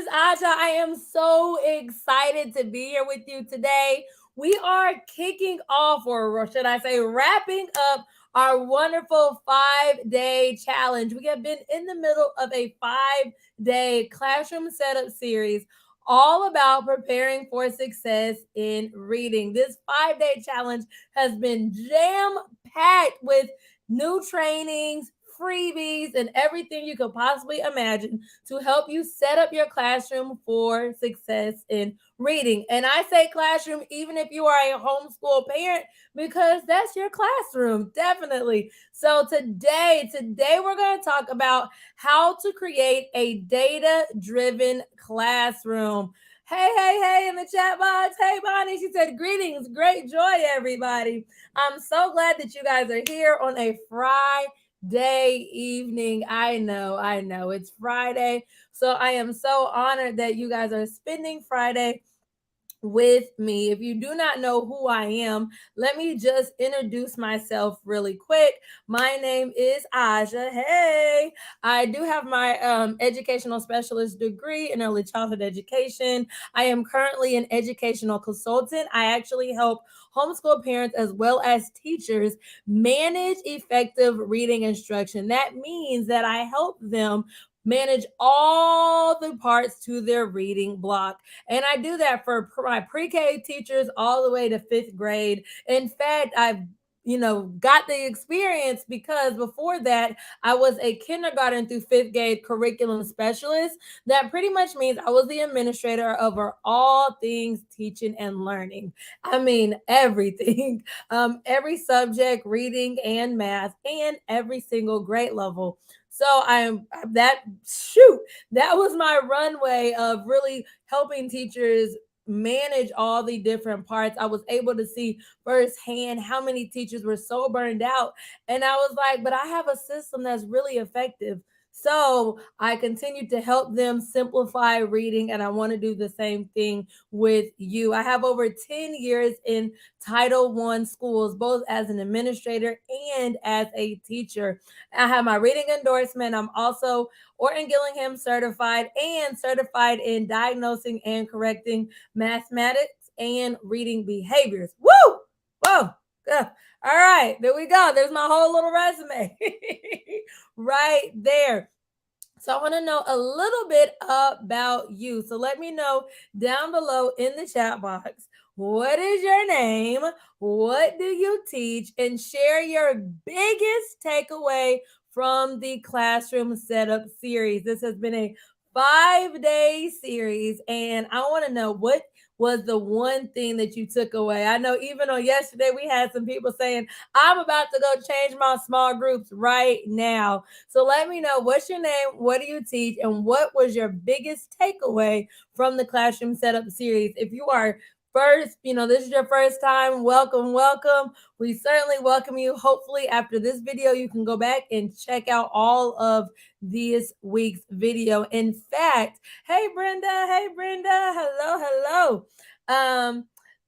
is Aja. I am so excited to be here with you today. We are kicking off, or should I say, wrapping up our wonderful 5 day challenge. We have been in the middle of a 5 day classroom setup series all about preparing for success in reading. This 5 day challenge has been jam packed with new trainings, freebies, and everything you could possibly imagine to help you set up your classroom for success in reading. And I say classroom even if you are a homeschool parent because that's your classroom, definitely. So today we're going to talk about how to create a data-driven classroom. Hey, in the chat box. Hey, Bonnie. She said, greetings, great joy, everybody. I'm so glad that you guys are here on a Friday evening. I know. It's Friday. So I am so honored that you guys are spending Friday with me. If you do not know who I am, let me just introduce myself really quick. My name is Aja. Hey, I do have my educational specialist degree in early childhood education. I am currently an educational consultant. I actually help homeschool parents as well as teachers manage effective reading instruction. That means that I help them manage all the parts to their reading block. And I do that for my pre-K teachers all the way to fifth grade. In fact, I've got the experience because before that, I was a kindergarten through fifth grade curriculum specialist. That pretty much means I was the administrator over all things teaching and learning. I mean, everything, every subject, reading and math, and every single grade level. So I'm that shoot, that was my runway of really helping teachers manage all the different parts. I was able to see firsthand how many teachers were so burned out. And I was like, but I have a system that's really effective. So I continue to help them simplify reading, and I want to do the same thing with you. I have over 10 years in Title I schools, both as an administrator and as a teacher. I have my reading endorsement. I'm also Orton Gillingham certified and certified in diagnosing and correcting mathematics and reading behaviors. Woo! Whoa! All right, there we go. There's my whole little resume right there. So I want to know a little bit about you. So let me know down below in the chat box. What is your name? What do you teach? And share your biggest takeaway from the classroom setup series. This has been a 5 day series, and I want to know what was the one thing that you took away. I know even on yesterday, we had some people saying, I'm about to go change my small groups right now. So let me know what's your name, what do you teach, and what was your biggest takeaway from the classroom setup series. If you are first, this is your first time, welcome. We certainly welcome you. Hopefully, after this video, you can go back and check out all of this week's video. In fact, hey Brenda, hello.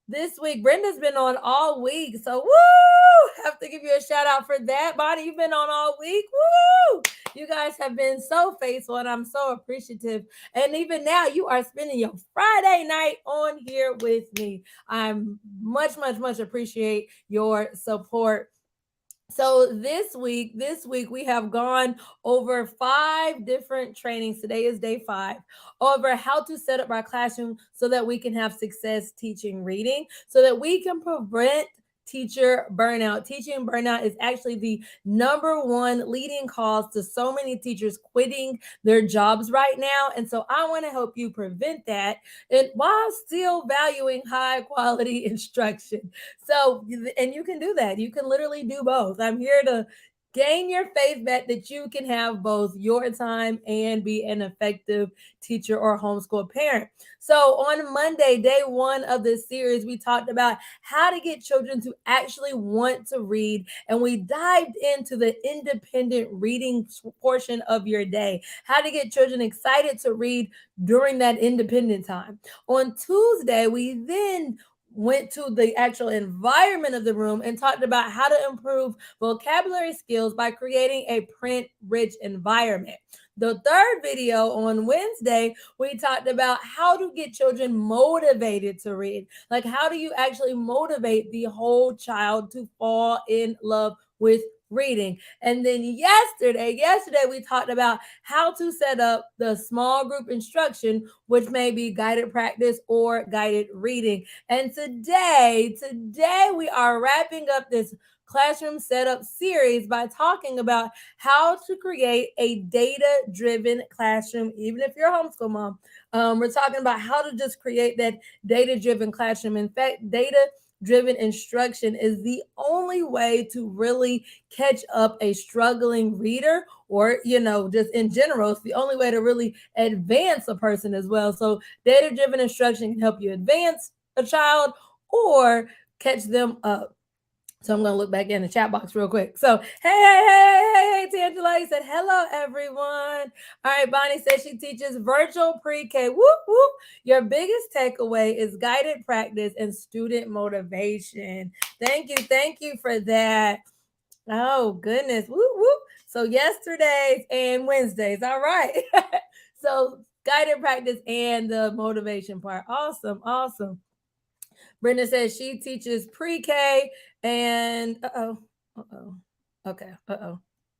This week, Brenda's been on all week. So, woo! Have to give you a shout out for that. Bonnie, you've been on all week. Woo! You guys have been so faithful, and I'm so appreciative. And even now, you are spending your Friday night on here with me. I'm much appreciate your support. So this week we have gone over 5 different trainings. Today is day 5, over how to set up our classroom so that we can have success teaching reading, so that we can prevent teacher burnout. Teaching burnout is actually the number one leading cause to so many teachers quitting their jobs right now. And so I want to help you prevent that, and while still valuing high quality instruction. So, and you can do that. You can literally do both. I'm here to gain your faith back that you can have both your time and be an effective teacher or homeschool parent. So, on Monday, day 1 of this series, we talked about how to get children to actually want to read. And we dived into the independent reading portion of your day, how to get children excited to read during that independent time. On Tuesday, we then went to the actual environment of the room and talked about how to improve vocabulary skills by creating a print-rich environment. The third video on Wednesday, we talked about how to get children motivated to read. Like, how do you actually motivate the whole child to fall in love with reading? And then yesterday we talked about how to set up the small group instruction, which may be guided practice or guided reading. And today we are wrapping up this classroom setup series by talking about how to create a data-driven classroom, even if you're a homeschool mom. We're talking about how to just create that data-driven classroom. In fact, data-driven instruction is the only way to really catch up a struggling reader, or just in general, it's the only way to really advance a person as well. So data-driven instruction can help you advance a child or catch them up. So I'm going to look back in the chat box real quick. So, hey, Tangela, you said, hello, everyone. All right, Bonnie says she teaches virtual pre-K. Whoop, whoop. Your biggest takeaway is guided practice and student motivation. Thank you for that. Oh, goodness. Whoop, whoop. So yesterdays and Wednesdays. All right. So guided practice and the motivation part. Awesome. Brenda says she teaches pre-K and okay.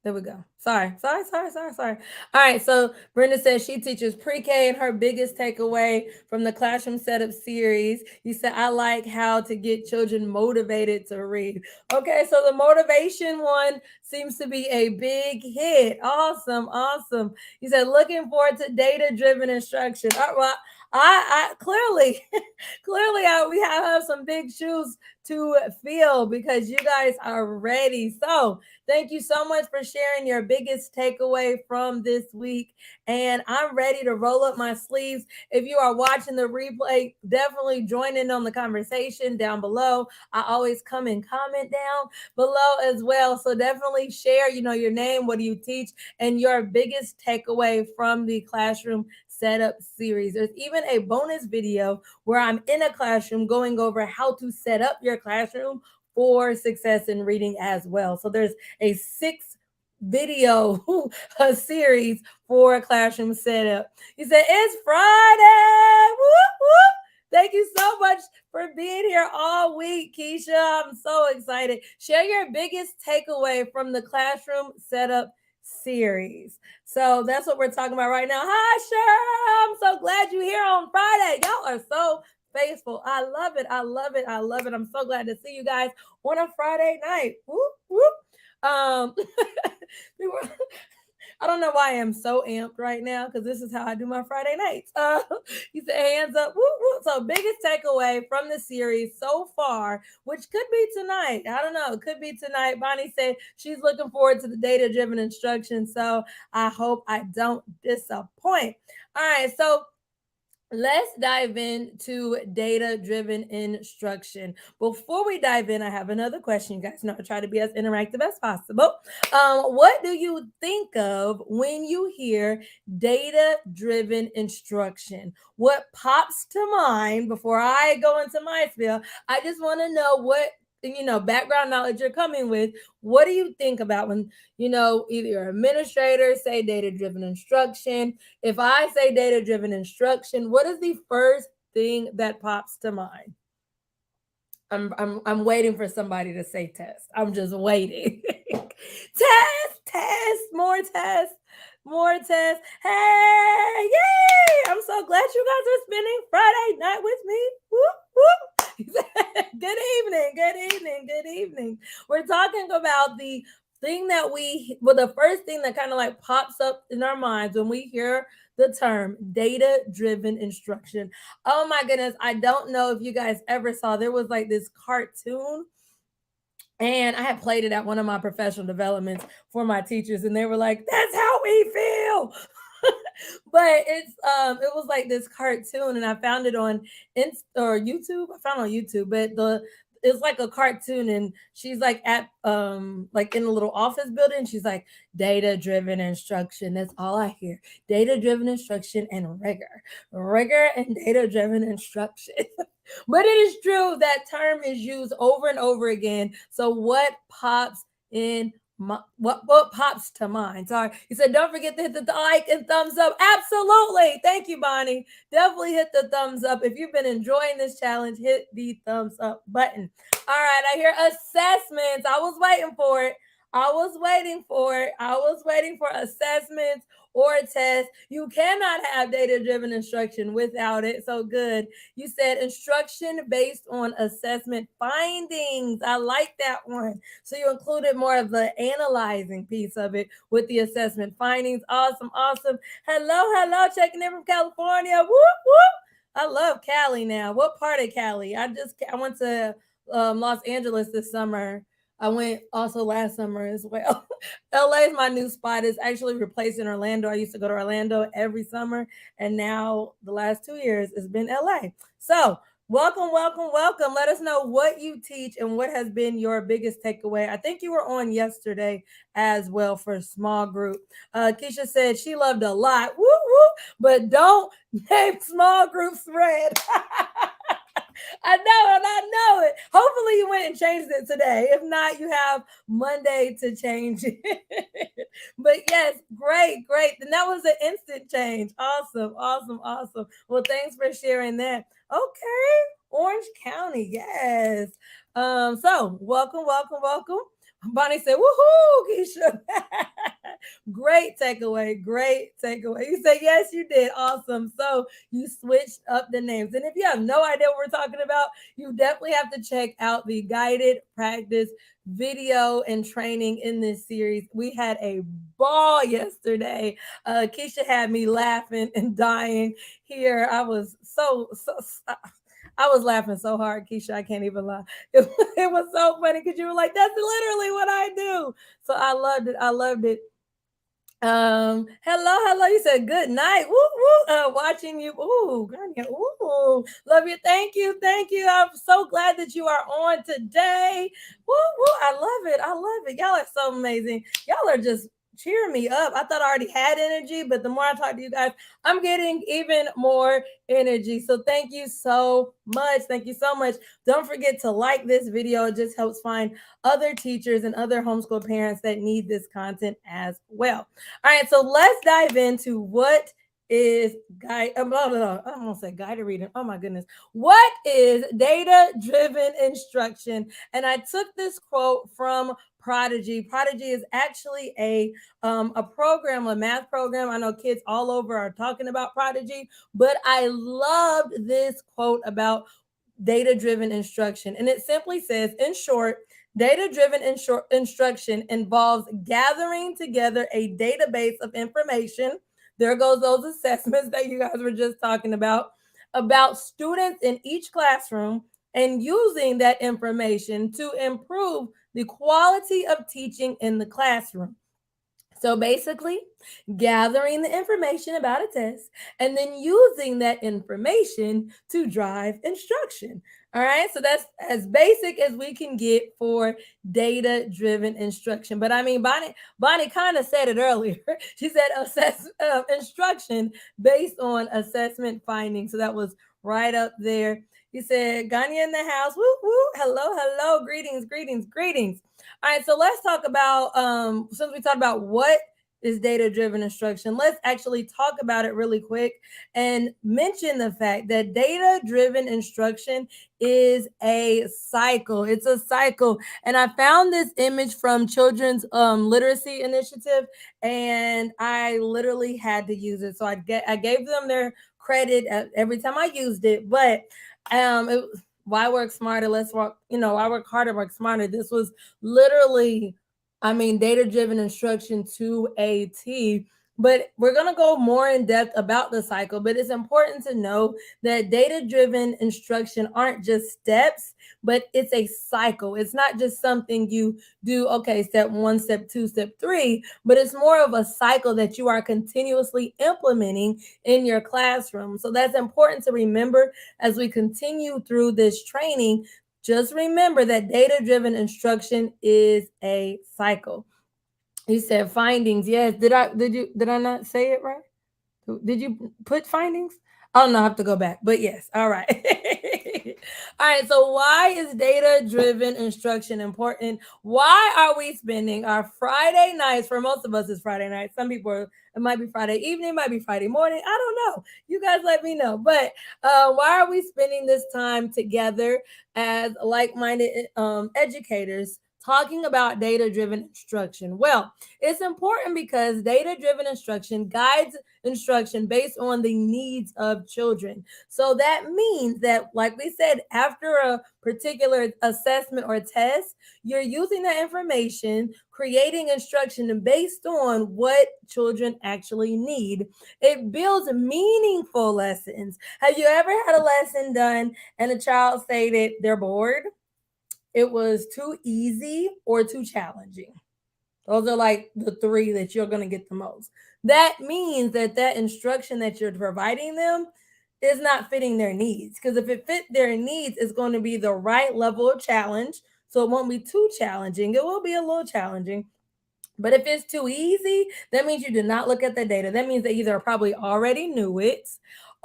There we go. Sorry. All right. So Brenda says she teaches pre-K, and her biggest takeaway from the classroom setup series, you said, I like how to get children motivated to read. Okay. So the motivation one seems to be a big hit. Awesome. You said, looking forward to data-driven instruction. All right, well, I clearly we have some big shoes to fill because you guys are ready. So thank you so much for sharing your biggest takeaway from this week. And I'm ready to roll up my sleeves. If you are watching the replay, definitely join in on the conversation down below. I always come and comment down below as well. So definitely share, your name, what do you teach, and your biggest takeaway from the classroom setup series. There's even a bonus video where I'm in a classroom going over how to set up your classroom for success in reading as well. So there's a 6-video series for a classroom setup. You said it's Friday. Whoop, whoop. Thank you so much for being here all week, Keisha. I'm so excited. Share your biggest takeaway from the classroom setup series. So that's what we're talking about right now. Hi, Cheryl. I'm so glad you're here on Friday. Y'all are so faithful. I love it. I'm so glad to see you guys on a Friday night. Whoop, whoop. I don't know why I am so amped right now, because this is how I do my Friday nights. You say hands up. Whoop, whoop. So biggest takeaway from the series so far, which could be tonight. I don't know. It could be tonight. Bonnie said she's looking forward to the data-driven instruction. So I hope I don't disappoint. All right. So let's dive into data-driven instruction. Before we dive in, I have another question. You guys know I try to be as interactive as possible. What do you think of when you hear data-driven instruction? What pops to mind before I go into my spiel? I just want to know what background knowledge you're coming with. What do you think about when either your administrator say data-driven instruction? If I say data-driven instruction, what is the first thing that pops to mind? I'm waiting for somebody to say test. I'm just waiting. More tests. Hey, yay! I'm so glad you guys are spending Friday night with me. Whoop, whoop. Good evening. We're talking about the thing that the first thing that kind of like pops up in our minds when we hear the term data-driven instruction. Oh my goodness. I don't know if you guys ever saw, there was like this cartoon, and I had played it at one of my professional developments for my teachers, and they were like, that's how we feel. But it was like this cartoon, and I found it on YouTube. I found it on YouTube, but it's like a cartoon, and she's like at like in a little office building. She's like, data-driven instruction. That's all I hear. Data-driven instruction and rigor and data-driven instruction. But it is true that term is used over and over again. So what pops in what pops to mind? Sorry. He said, don't forget to hit the like and thumbs up. Absolutely. Thank you, Bonnie. Definitely hit the thumbs up. If you've been enjoying this challenge, hit the thumbs up button. All right, I hear assessments. I was waiting for it. I was waiting for it. I was waiting for assessments or tests. You cannot have data driven instruction without it. So good. You said instruction based on assessment findings. I like that one. So you included more of the analyzing piece of it with the assessment findings. Awesome, awesome. Hello, hello, checking in from California. Whoop, whoop. I love Cali now. What part of Cali? I went to Los Angeles this summer. I went also last summer as well. LA is my new spot. It's actually replacing Orlando. I used to go to Orlando every summer, and now the last 2 years it's been LA. So welcome, welcome, welcome. Let us know what you teach and what has been your biggest takeaway. I think you were on yesterday as well for a small group. Keisha said she loved a lot, woo woo, but don't name small group spread. I know it. I know it. Hopefully, you went and changed it today. If not, you have Monday to change it. But yes, great, great. And that was an instant change. Awesome, awesome, awesome. Well, thanks for sharing that. Okay, Orange County. Yes. So welcome, welcome, welcome. Bonnie said, woohoo, Keisha. Great takeaway. Great takeaway. You said, yes, you did. Awesome. So you switched up the names. And if you have no idea what we're talking about, you definitely have to check out the guided practice video and training in this series. We had a ball yesterday. Keisha had me laughing and dying here. I was I was laughing so hard, Keisha. I can't even lie. It was so funny because you were like, that's literally what I do. So I loved it. I loved it. Hello, hello. You said good night. Woo, woo. Watching you. Ooh, Grania. Ooh, love you. Thank you. Thank you. I'm so glad that you are on today. Woo, woo. I love it. I love it. Y'all are so amazing. Y'all are just cheering me up. I thought I already had energy, but the more I talk to you guys, I'm getting even more energy. So thank you so much. Thank you so much. Don't forget to like this video. It just helps find other teachers and other homeschool parents that need this content as well. All right, so let's dive into what is guide. I'm gonna say guided reading. Oh my goodness, what is data-driven instruction? And I took this quote from Prodigy. Prodigy is actually a program, a math program. I know kids all over are talking about Prodigy, but I loved this quote about data-driven instruction, and it simply says, in short, data-driven instruction involves gathering together a database of information. There goes those assessments that you guys were just talking about students in each classroom, and using that information to improve the quality of teaching in the classroom. So basically, gathering the information about a test and then using that information to drive instruction. All right, so that's as basic as we can get for data-driven instruction. But I mean, Bonnie kind of said it earlier. She said instruction based on assessment findings. So that was right up there. He said, Ganya in the house. Woo woo. Hello, hello. Greetings, greetings, greetings. All right, so let's talk about since we talked about what is data driven instruction, let's actually talk about it really quick and mention the fact that data driven instruction is a cycle. It's a cycle. And I found this image from Children's Literacy Initiative, and I literally had to use it. So I gave them their credit every time I used it, but it why work smarter? Let's work, why work harder, work smarter. This was literally, I mean, data driven instruction to a T. But we're going to go more in depth about the cycle. But it's important to know that data driven instruction aren't just steps, but it's a cycle. It's not just something you do, okay, step one, step two, step three, but it's more of a cycle that you are continuously implementing in your classroom. So that's important to remember as we continue through this training. Just remember that data-driven instruction is a cycle. He said findings. Yes. Did I not say it right? Did you put findings? Oh no, I have to go back. But yes, all right. All right, so why is data driven instruction important? Why are we spending our Friday nights? For most of us, it's Friday night. Some people, it might be Friday evening, it might be Friday morning. I don't know. You guys let me know. But why are we spending this time together as like minded educators? Talking about data driven instruction. Well, it's important because data driven instruction guides instruction based on the needs of children. So that means that, like we said, after a particular assessment or test, you're using that information, creating instruction based on what children actually need. It builds meaningful lessons. Have you ever had a lesson done and a child stated they're bored? It was too easy or too challenging. Those are like the three that you're going to get the most. That means that that instruction that you're providing them is not fitting their needs. Because if it fit their needs, it's going to be the right level of challenge. So it won't be too challenging. It will be a little challenging, but if it's too easy, that means you did not look at the data. That means they either probably already knew it.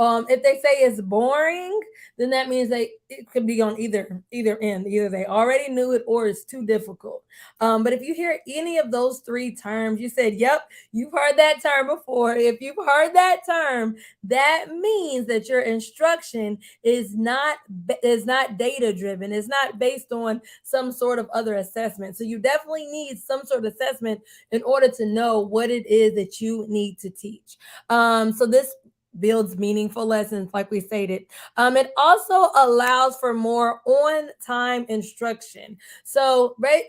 If they say it's boring, then that means it could be on either end. Either they already knew it or it's too difficult. But if you hear any of those three terms, you said, "Yep, you've heard that term before." If you've heard that term, that means that your instruction is not data driven. It's not based on some sort of other assessment. So you definitely need some sort of assessment in order to know what it is that you need to teach. So this builds meaningful lessons, like we stated. It also allows for more on time instruction. So, right,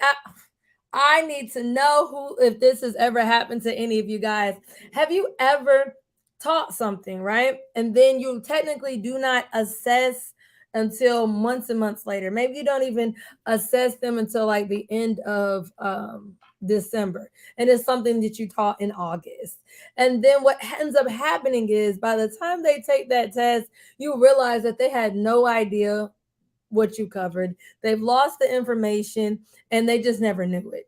I need to know who, if this has ever happened to any of you guys. Have you ever taught something, right? And then you technically do not assess until months and months later. Maybe you don't even assess them until like the end of December. And it's something that you taught in August. And then what ends up happening is by the time they take that test, you realize that they had no idea what you covered. They've lost the information and they just never knew it.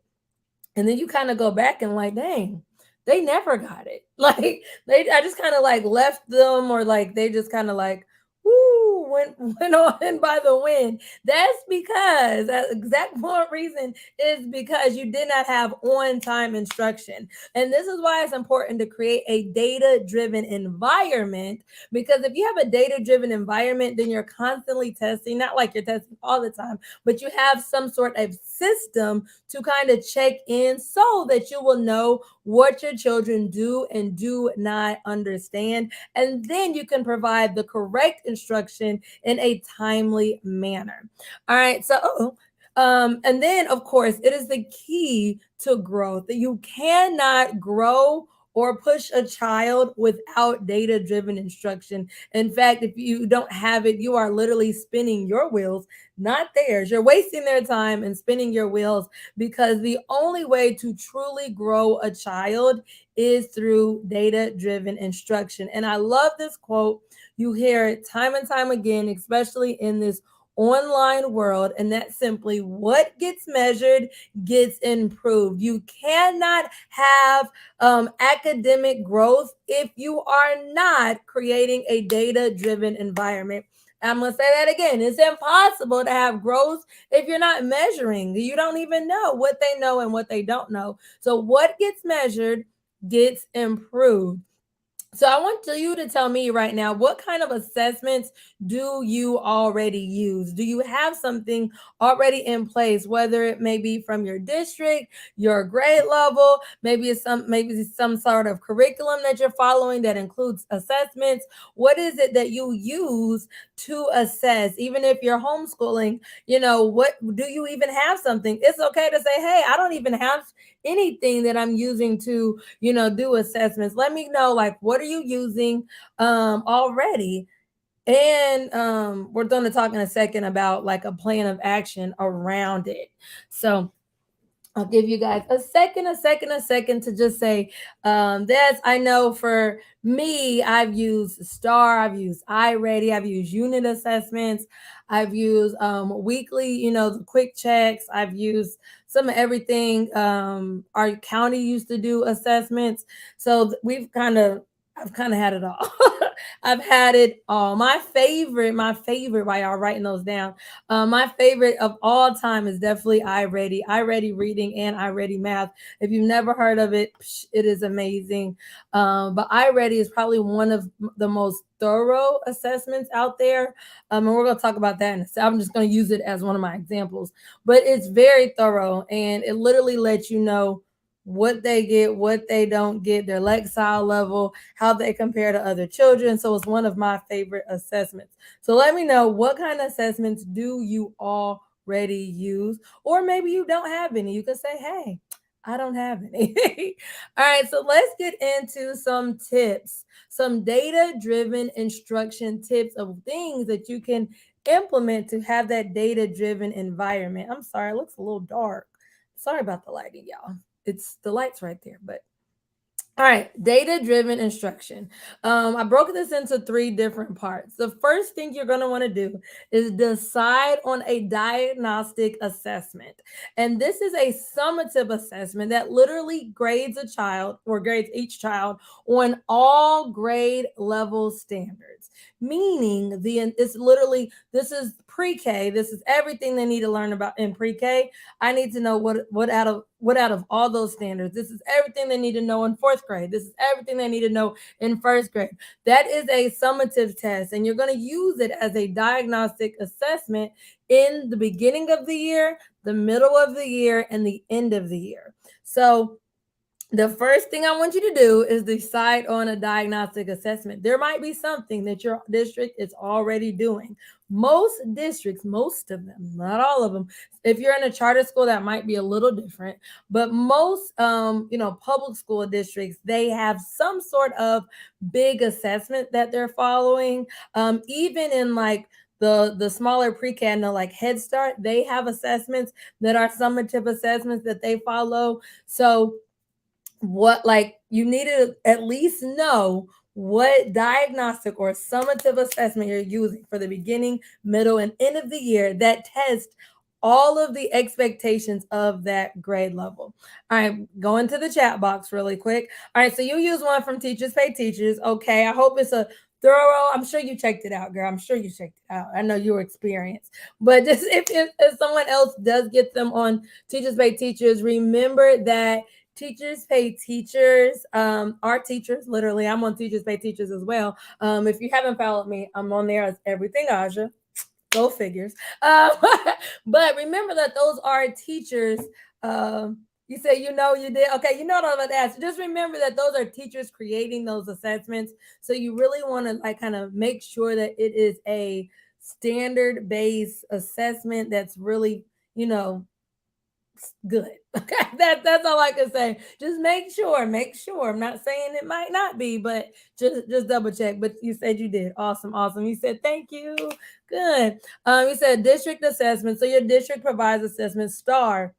And then you kind of go back and like, dang, they never got it. Like I just kind of like left them, or like they just kind of like, whoo, went on by the wind. That's because that exact one reason is because you did not have on time instruction. And this is why it's important to create a data driven environment, because if you have a data driven environment, then you're constantly testing, not like you're testing all the time, but you have some sort of system to kind of check in so that you will know what your children do and do not understand. And then you can provide the correct instruction in a timely manner. All right. So, and then, of course, it is the key to growth that you cannot grow or push a child without data driven instruction. In fact, if you don't have it, you are literally spinning your wheels, not theirs. You're wasting their time and spinning your wheels, because the only way to truly grow a child is through data driven instruction. And I love this quote. You hear it time and time again, especially in this online world, and that's simply what gets measured gets improved. You cannot have academic growth if you are not creating a data driven environment. I'm going to say that again. It's impossible to have growth if you're not measuring. You don't even know what they know and what they don't know. So, what gets measured gets improved. So I want you to tell me right now, what kind of assessments do you already use? Do you have something already in place, whether it may be from your district, your grade level, maybe some sort of curriculum that you're following that includes assessments? What is it that you use to assess? Even if you're homeschooling, what do you even have something? It's okay to say, hey, I don't even have anything that I'm using to do assessments. Let me know, like, what are you using already? And we're going to talk in a second about like a plan of action around it. So I'll give you guys a second to just say this. I know for me, I've used STAR, I've used iReady, I've used unit assessments, I've used weekly, the quick checks, I've used some of everything. Our county used to do assessments. So I've kind of had it all. I've had it all. My favorite, while y'all writing those down, my favorite of all time is definitely iReady reading and iReady math. If you've never heard of it, it is amazing. But iReady is probably one of the most thorough assessments out there. And we're going to talk about that in a second. I'm just going to use it as one of my examples, but it's very thorough and it literally lets you know what they get, what they don't get, their Lexile level, how they compare to other children. So it's one of my favorite assessments. So let me know, what kind of assessments do you already use? Or maybe you don't have any. You can say, hey, I don't have any. All right, so let's get into some tips, some data driven instruction tips of things that you can implement to have that data driven environment. I'm sorry, it looks a little dark. Sorry about the lighting, y'all. It's the lights right there, but all right, data driven instruction. I broke this into three different parts. The first thing you're going to want to do is decide on a diagnostic assessment. And this is a summative assessment that literally grades a child or grades each child on all grade level standards. Meaning it's literally, this is pre-K. This is everything they need to learn about in pre-K. I need to know what out of all those standards. This is everything they need to know in fourth grade. This is everything they need to know in first grade. That is a summative test, and you're going to use it as a diagnostic assessment in the beginning of the year, the middle of the year, and the end of the year. So the first thing I want you to do is decide on a diagnostic assessment. There might be something that your district is already doing. Most districts, most of them, not all of them. If you're in a charter school, that might be a little different, but most, public school districts, they have some sort of big assessment that they're following. Even in like the smaller pre-K, and the like Head Start, they have assessments that are summative assessments that they follow. So what, like, you need to at least know what diagnostic or summative assessment you're using for the beginning, middle, and end of the year that test all of the expectations of that grade level. All right, go into the chat box really quick. All right, so you use one from Teachers Pay Teachers. Okay, I hope it's a thorough. I'm sure you checked it out, girl. I'm sure you checked it out. I know you were experienced. But just if someone else does get them on Teachers Pay Teachers, remember that Teachers Pay Teachers, our teachers, literally, I'm on Teachers Pay Teachers as well. If you haven't followed me, I'm on there as Everything Aja. Go figures. Um, but remember that those are teachers. You say, you did. Okay, you know what I'm going to ask. Just remember that those are teachers creating those assessments. So you really want to like kind of make sure that it is a standard based assessment that's really, good. Okay, that's all I can say. Just make sure. Make sure. I'm not saying it might not be, but just double check. But you said you did. Awesome, awesome. You said thank you. Good. You said district assessment. So your district provides assessment star,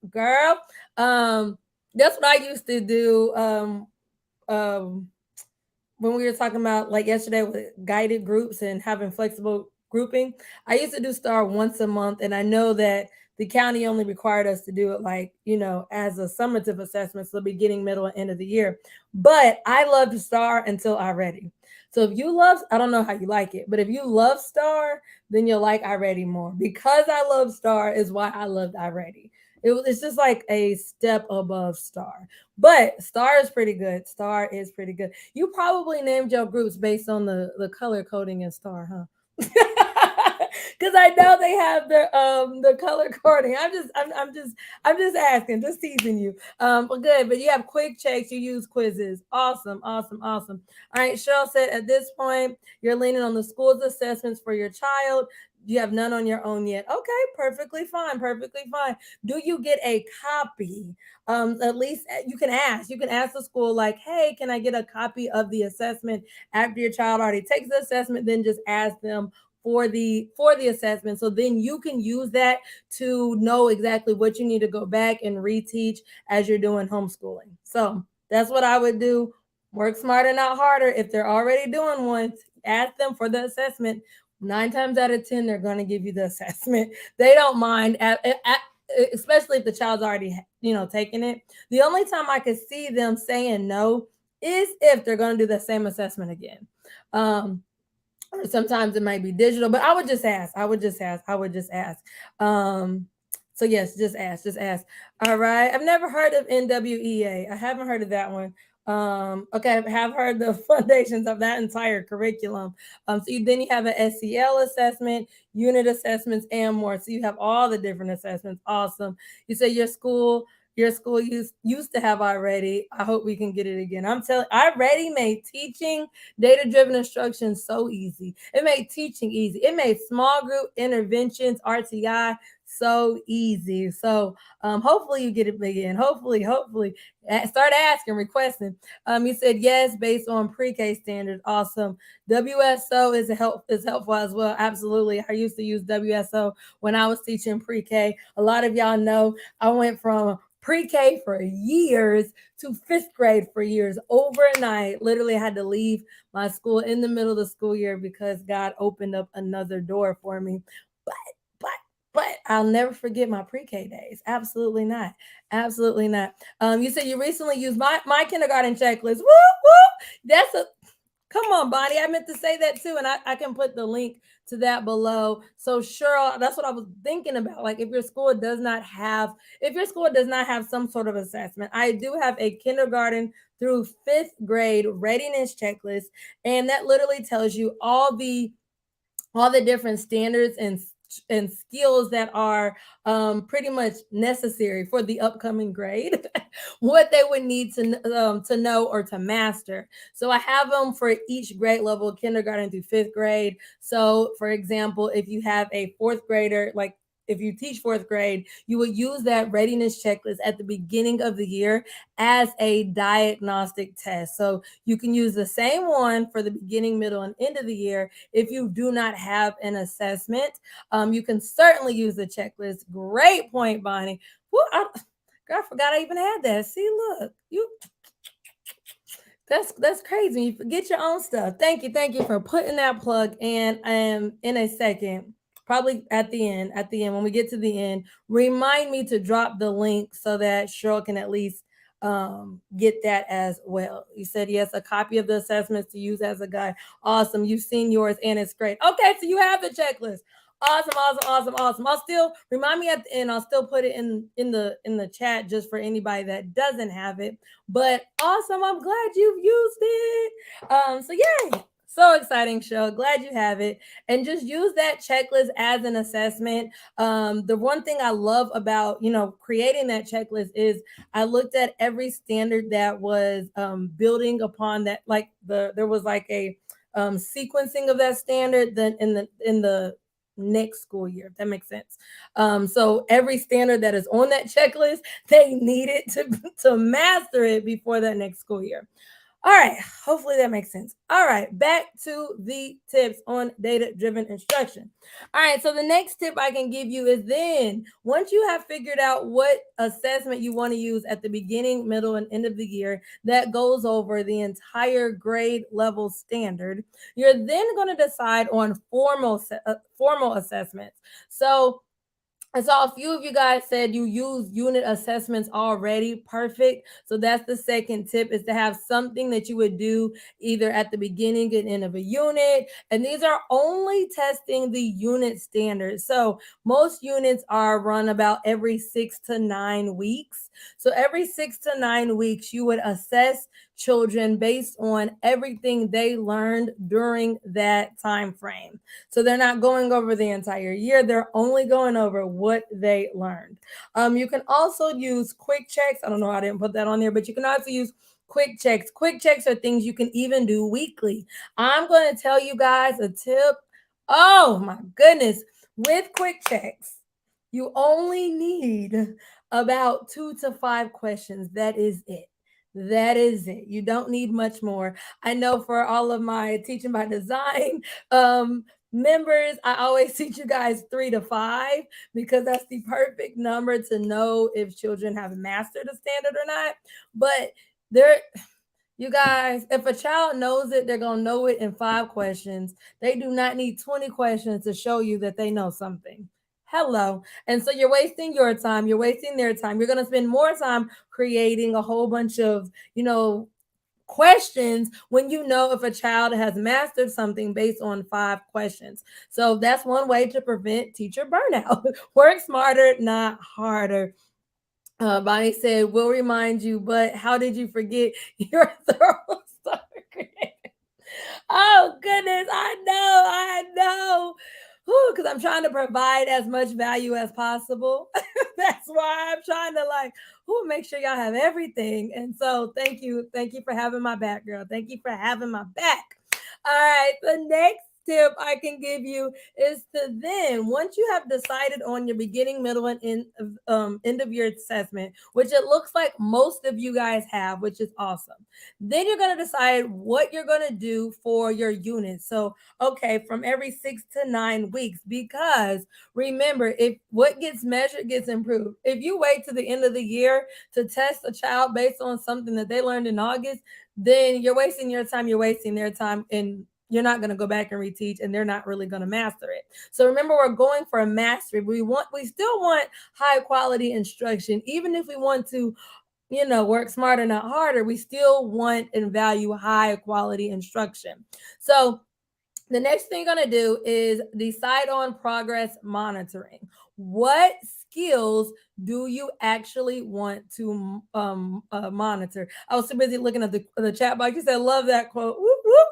girl. That's what I used to do. When we were talking about like yesterday with guided groups and having flexible grouping, I used to do star once a month, and I know that the county only required us to do it like, as a summative assessment, so beginning, middle, and end of the year. But I loved star until iReady. So if you love, I don't know how you like it, but if you love star, then you'll like iReady more. Because I love star is why I loved iReady. It's just like a step above star. But star is pretty good. Star is pretty good. You probably named your groups based on the color coding in star, huh? Because I know they have the color coding. I'm just asking, just teasing you. But good. But you have quick checks. You use quizzes. Awesome, awesome, awesome. All right. Cheryl said at this point you're leaning on the school's assessments for your child. You have none on your own yet. Okay, perfectly fine, perfectly fine. Do you get a copy? At least you can ask. You can ask the school, like, hey, can I get a copy of the assessment after your child already takes the assessment? Then just ask them for the assessment. So then you can use that to know exactly what you need to go back and reteach as you're doing homeschooling. So that's what I would do. Work smarter, not harder. If they're already doing one, ask them for the assessment. 9 times out of 10, they're going to give you the assessment. They don't mind, especially if the child's already, taking it. The only time I could see them saying no is if they're going to do the same assessment again. Or sometimes it might be digital, but I would just ask. So yes, just ask. All right. I've never heard of NWEA. I haven't heard of that one. Okay, I have heard the foundations of that entire curriculum. Then you have an SEL assessment, unit assessments, and more. So you have all the different assessments. Awesome. You say your school used to have already. I hope we can get it again. I'm telling I already made teaching data driven instruction so easy. It made teaching easy. It made small group interventions, RTI, so easy. So hopefully you get it again. Hopefully. Start asking, requesting. You said yes based on pre-K standards. Awesome. WSO is helpful as well. Absolutely. I used to use WSO when I was teaching pre-K. A lot of y'all know I went from pre-K for years to fifth grade for years overnight. Literally had to leave my school in the middle of the school year because God opened up another door for me. But but but I'll never forget my pre-K days. Absolutely not. Absolutely not. You said you recently used my kindergarten checklist. Woo woo. That's a Come on, Bonnie. I meant to say that too. And I can put the link to that below. So sure, that's what I was thinking about. Like if your school does not have some sort of assessment, I do have a kindergarten through fifth grade readiness checklist. And that literally tells you all the different standards and skills that are pretty much necessary for the upcoming grade, what they would need to know or to master. So I have them for each grade level, kindergarten through fifth grade. So, for example, if you have a fourth grader, like if you teach fourth grade, you would use that readiness checklist at the beginning of the year as a diagnostic test. So you can use the same one for the beginning, middle, and end of the year if you do not have an assessment. You can certainly use the checklist. Great point, Bonnie. Girl, I forgot I even had that. See, look, that's crazy. You forget your own stuff. Thank you for putting that plug in. In a second, probably at the end when we get to the end, remind me to drop the link so that Cheryl can at least get that as well. You said yes, a copy of the assessments to use as a guide. Awesome. You've seen yours and it's great. Okay, so you have the checklist. Awesome. I'll still remind me at the end. I'll still put it in the chat just for anybody that doesn't have it. But awesome, I'm glad you've used it. So yay. So exciting show. Glad you have it. And just use that checklist as an assessment. The one thing I love about creating that checklist is I looked at every standard that was building upon that, like there was like a sequencing of that standard then in the next school year, if that makes sense. So every standard that is on that checklist, they needed to master it before that next school year. All right, hopefully that makes sense. All right, back to the tips on data driven instruction. All right, so the next tip I can give you is then once you have figured out what assessment you want to use at the beginning, middle, and end of the year that goes over the entire grade level standard, you're then going to decide on formal assessments. So I saw a few of you guys said you use unit assessments already. Perfect. So that's the second tip, is to have something that you would do either at the beginning and end of a unit. And these are only testing the unit standards. So most units are run about every 6 to 9 weeks. So every 6 to 9 weeks, you would assess children based on everything they learned during that time frame. So they're not going over the entire year. They're only going over what they learned. You can also use quick checks. I don't know, I didn't put that on there, but you can also use quick checks. Quick checks are things you can even do weekly. I'm going to tell you guys a tip. Oh my goodness. With quick checks, you only need about 2 to 5 questions. That is it. That is it. You don't need much more. I know for all of my teaching by design members, I always teach you guys 3 to 5 because that's the perfect number to know if children have mastered a standard or not. But there, you guys, if a child knows it, they're gonna know it in 5 questions. They do not need 20 questions to show you that they know something. Hello. And so you're wasting your time, you're wasting their time. You're gonna spend more time creating a whole bunch of, questions when you know if a child has mastered something based on 5 questions. So that's one way to prevent teacher burnout. Work smarter, not harder. Bonnie said, "We'll remind you, but how did you forget your thorough start?" Oh goodness, I know. Because I'm trying to provide as much value as possible. That's why I'm trying to like, make sure y'all have everything. And so, thank you for having my back, girl. Thank you for having my back. All right, the next tip I can give you is to then, once you have decided on your beginning, middle, and end of year assessment, which it looks like most of you guys have, which is awesome. Then you're going to decide what you're going to do for your unit. So, okay, from every 6 to 9 weeks, because remember, if what gets measured gets improved. If you wait to the end of the year to test a child based on something that they learned in August, then you're wasting your time, you're wasting their time, and you're not going to go back and reteach, and they're not really going to master it. So remember, we're going for a mastery. We still want high quality instruction, even if we want to, work smarter, not harder. We still want and value high quality instruction. So the next thing you're going to do is decide on progress monitoring. What skills do you actually want to monitor? I was so busy looking at the chat box. You said, love that quote. Whoop, whoop.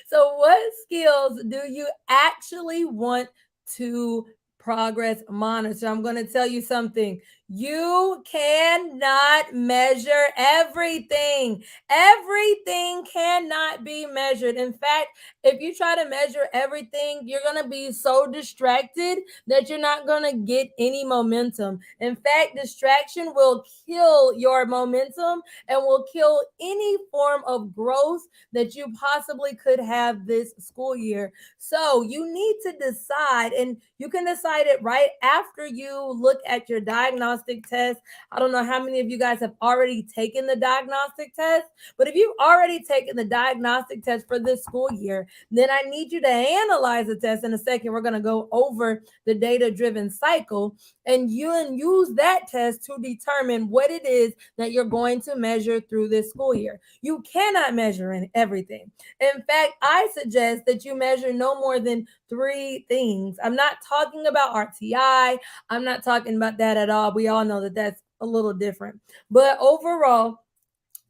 So, what skills do you actually want to progress monitor? I'm going to tell you something. You cannot measure everything. Everything cannot be measured. In fact, if you try to measure everything, you're going to be so distracted that you're not going to get any momentum. In fact, distraction will kill your momentum and will kill any form of growth that you possibly could have this school year. So you need to decide, and you can decide it right after you look at your diagnostic test. I don't know how many of you guys have already taken the diagnostic test, but if you've already taken the diagnostic test for this school year, then I need you to analyze the test. In a second, we're going to go over the data-driven cycle, and you use that test to determine what it is that you're going to measure through this school year. You cannot measure everything. In fact, I suggest that you measure no more than 3 things. I'm not talking about RTI. I'm not talking about that at all. We all know that that's a little different. But overall,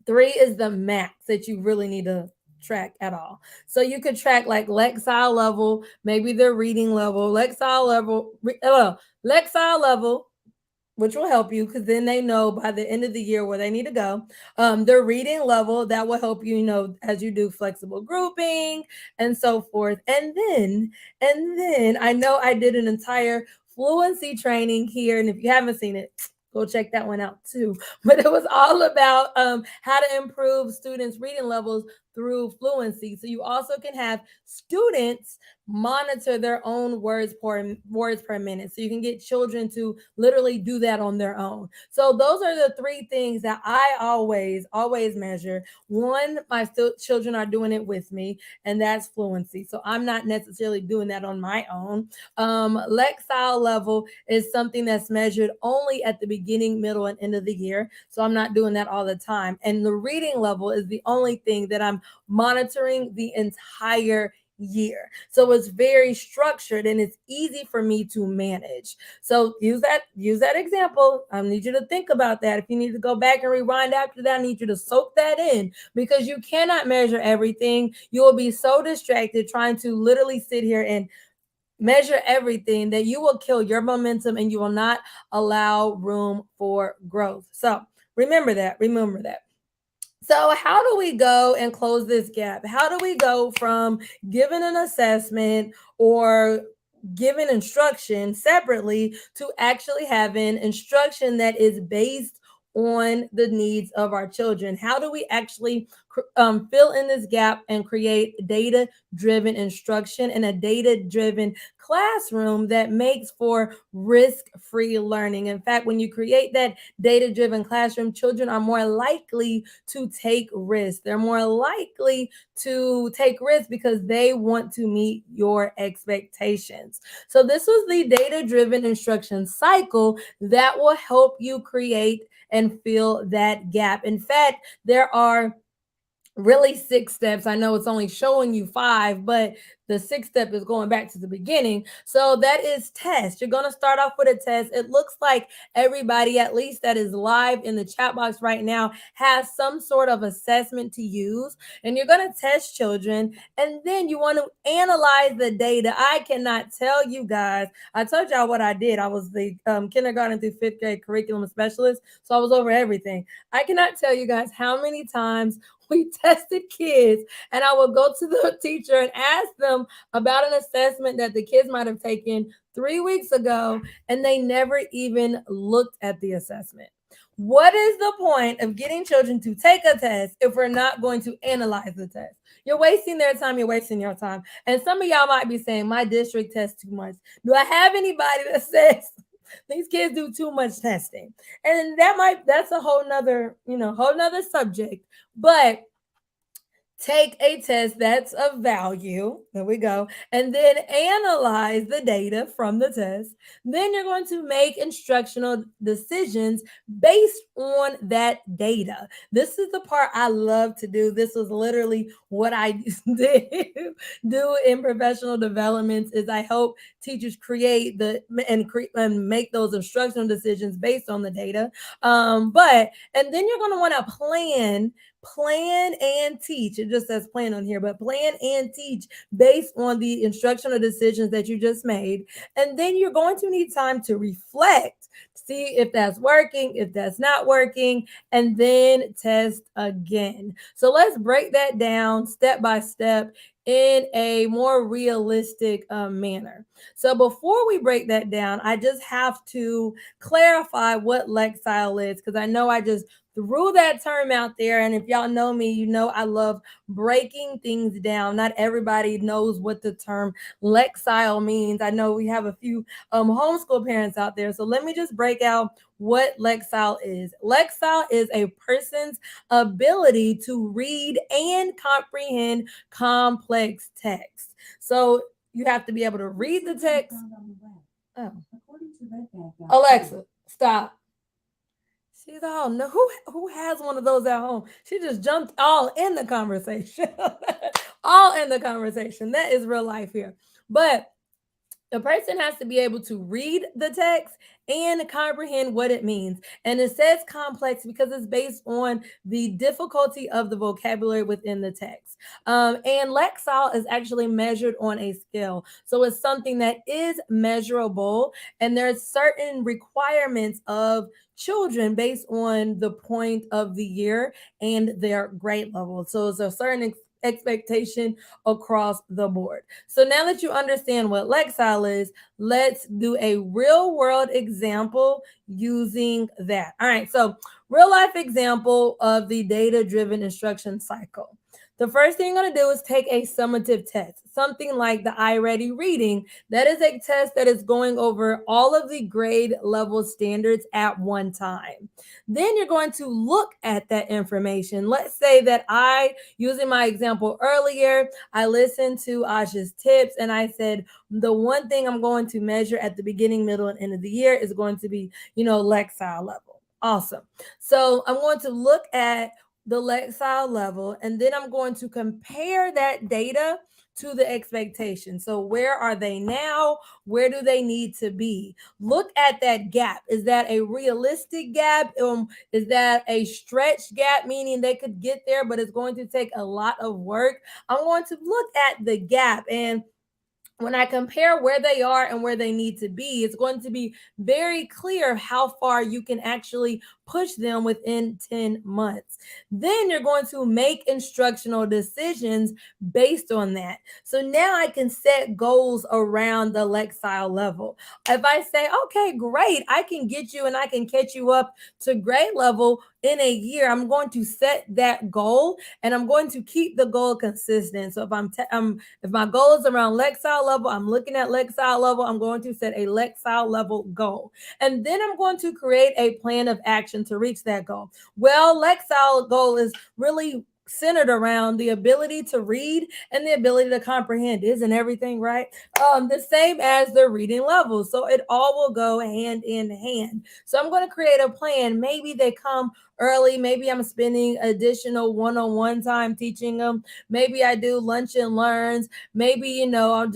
3 is the max that you really need to track at all. So you could track like Lexile level, maybe their reading level, Lexile level, which will help you because then they know by the end of the year where they need to go. Their reading level, that will help you, as you do flexible grouping and so forth. And then I know I did an entire fluency training here, and if you haven't seen it, go check that one out too. But it was all about how to improve students' reading levels through fluency. So you also can have students monitor their own words per minute. So you can get children to literally do that on their own. So those are the 3 things that I always measure. One, my children are doing it with me, and that's fluency. So I'm not necessarily doing that on my own. Lexile level is something that's measured only at the beginning, middle, and end of the year. So I'm not doing that all the time. And the reading level is the only thing that I'm monitoring the entire year. So it's very structured and it's easy for me to manage. So use that example. I need you to think about that. If you need to go back and rewind after that, I need you to soak that in, because you cannot measure everything. You will be so distracted trying to literally sit here and measure everything that you will kill your momentum and you will not allow room for growth. So remember that. So, how do we go and close this gap? How do we go from giving an assessment or giving instruction separately to actually having instruction that is based on the needs of our children? How do we actually fill in this gap and create data driven instruction and a data driven classroom that makes for risk free learning? In fact, when you create that data driven classroom, children are more likely to take risks. They're more likely to take risks because they want to meet your expectations. So, this was the data driven instruction cycle that will help you create and fill that gap. In fact, there are really 6 steps. I know it's only showing you 5, but the 6th step is going back to the beginning. So that is test. You're going to start off with a test. It looks like everybody, at least that is live in the chat box right now, has some sort of assessment to use. And you're going to test children. And then you want to analyze the data. I cannot tell you guys. I told y'all what I did. I was the kindergarten through 5th grade curriculum specialist. So I was over everything. I cannot tell you guys how many times we tested kids, and I would go to the teacher and ask them about an assessment that the kids might have taken 3 weeks ago, and they never even looked at the assessment. What is the point of getting children to take a test if we're not going to analyze the test? You're wasting their time, you're wasting your time. And some of y'all might be saying, my district tests too much. Do I have anybody that says these kids do too much testing? And that's a whole nother, whole nother subject. But take a test that's of value. There we go. And then analyze the data from the test. Then you're going to make instructional decisions based on that data. This is the part I love to do. This was literally what I do in professional developments is I help teachers create and make those instructional decisions based on the data. And then you're going to want to plan and teach. It just says plan on here, but plan and teach based on the instructional decisions that you just made. And then you're going to need time to reflect, see if that's working, if that's not working, and then test again. So let's break that down step by step in a more realistic manner. So before we break that down, I just have to clarify what Lexile is, because I know I just threw that term out there. And if y'all know me, you know I love breaking things down. Not everybody knows what the term Lexile means. I know we have a few homeschool parents out there. So let me just break out what Lexile is. Lexile is a person's ability to read and comprehend complex text. So you have to be able to read the text. Oh. Alexa, stop. She's all no. Who has one of those at home? She just jumped all in the conversation. All in the conversation. That is real life here. But the person has to be able to read the text and comprehend what it means. And it says complex because it's based on the difficulty of the vocabulary within the text. And Lexile is actually measured on a scale. So it's something that is measurable, and there's certain requirements of children based on the point of the year and their grade level. So it's a certain expectation across the board. So now that you understand what Lexile is, let's do a real world example using that. All right, so real life example of the data driven instruction cycle. The first thing you're going to do is take a summative test, something like the iReady reading. That is a test that is going over all of the grade level standards at one time. Then you're going to look at that information. Let's say that using my example earlier, I listened to Asha's tips and I said, the one thing I'm going to measure at the beginning, middle, and end of the year is going to be, Lexile level. Awesome. So I'm going to look at the Lexile level, and then I'm going to compare that data to the expectation. So where are they now? Where do they need to be? Look at that gap. Is that a realistic gap? Is that a stretch gap, meaning they could get there, but it's going to take a lot of work? I'm going to look at the gap, and when I compare where they are and where they need to be, it's going to be very clear how far you can actually push them within 10 months. Then you're going to make instructional decisions based on that. So now I can set goals around the Lexile level. If I say, okay, great, I can get you and I can catch you up to grade level in a year, I'm going to set that goal and I'm going to keep the goal consistent. So if my goal is around Lexile level, I'm looking at Lexile level, I'm going to set a Lexile level goal. And then I'm going to create a plan of action to reach that goal. Well, Lexile goal is really centered around the ability to read and the ability to comprehend. Isn't everything right? The same as the reading level. So it all will go hand in hand. So I'm going to create a plan. Maybe they come early. Maybe I'm spending additional one-on-one time teaching them. Maybe I do lunch and learns. Maybe, I'll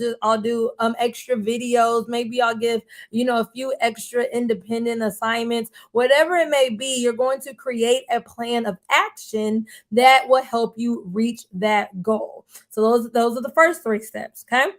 do extra videos. Maybe I'll give, a few extra independent assignments. Whatever it may be, you're going to create a plan of action that will help you reach that goal. So those are the first three steps, okay?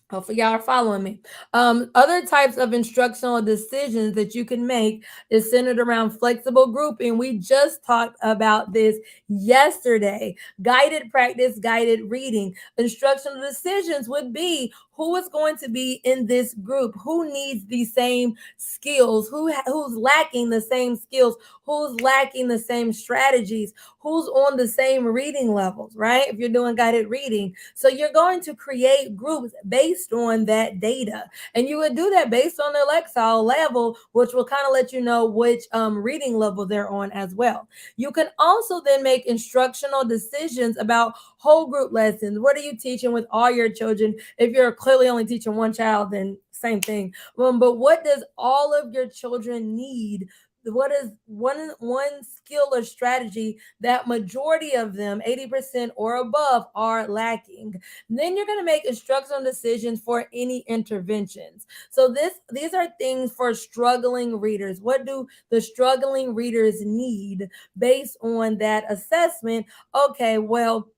Hopefully, y'all are following me. Other types of instructional decisions that you can make is centered around flexible grouping. We just talked about this yesterday. Guided practice, guided reading. Instructional decisions would be who is going to be in this group, who needs the same skills, who's lacking the same skills, who's lacking the same strategies, who's on the same reading levels, right? If you're doing guided reading. So you're going to create groups based on that data. And you would do that based on their Lexile level, which will kind of let you know which reading level they're on as well. You can also then make instructional decisions about whole group lessons. What are you teaching with all your children? If you're clearly only teaching one child, then same thing. But what does all of your children need? What is one skill or strategy that majority of them, 80% or above, are lacking? Then you're going to make instructional decisions for any interventions. So these are things for struggling readers. What do the struggling readers need based on that assessment? Okay, well,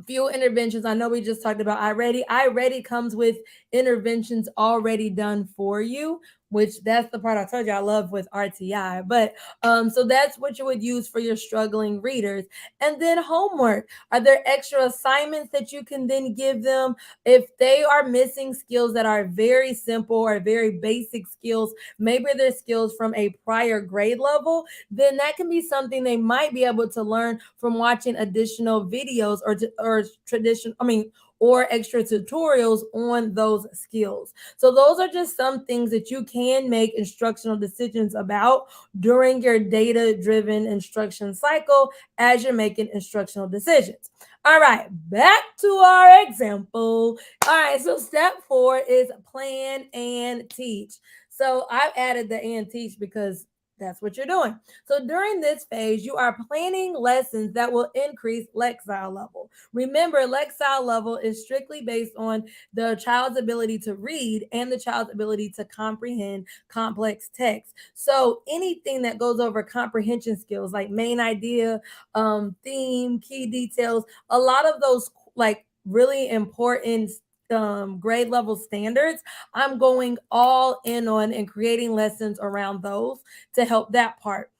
few interventions. I know we just talked about iReady. iReady comes with interventions already done for you, which that's the part I told you I love with RTI. But so that's what you would use for your struggling readers. And then homework. Are there extra assignments that you can then give them if they are missing skills that are very simple or very basic skills? Maybe they're skills from a prior grade level, then that can be something they might be able to learn from watching additional videos or extra tutorials on those skills. So those are just some things that you can make instructional decisions about during your data-driven instruction cycle as you're making instructional decisions. All right, back to our example. All right, so step 4 is plan and teach. So I've added the and teach because that's what you're doing. So during this phase, you are planning lessons that will increase Lexile level. Remember, Lexile level is strictly based on the child's ability to read and the child's ability to comprehend complex text. So anything that goes over comprehension skills like main idea, theme, key details, a lot of those like really important grade level standards, I'm going all in on and creating lessons around those to help that part.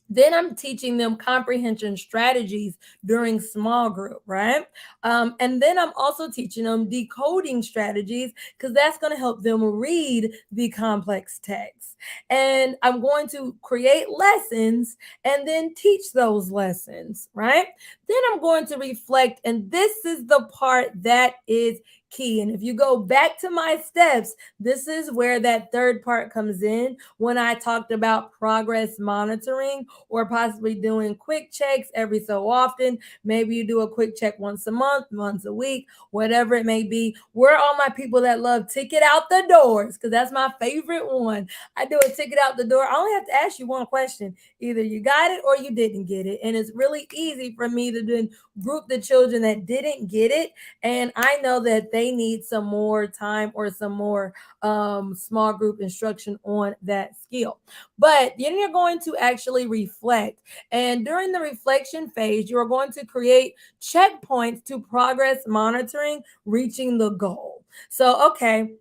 Then I'm teaching them comprehension strategies during small group, right? And then I'm also teaching them decoding strategies because that's going to help them read the complex text. And I'm going to create lessons and then teach those lessons, right? Then I'm going to reflect, and this is the part that is key. And if you go back to my steps, this is where that third part comes in when I talked about progress monitoring or possibly doing quick checks every so often. Maybe you do a quick check once a month, once a week, whatever it may be. We're all my people that love ticket out the doors because that's my favorite one. I do a ticket out the door. I only have to ask you one question. Either you got it or you didn't get it. And it's really easy for me to then group the children that didn't get it. And I know that they need some more time or some more small group instruction on that skill. But then you're going to actually reflect. And during the reflection phase, you're going to create checkpoints to progress monitoring, reaching the goal. So, okay.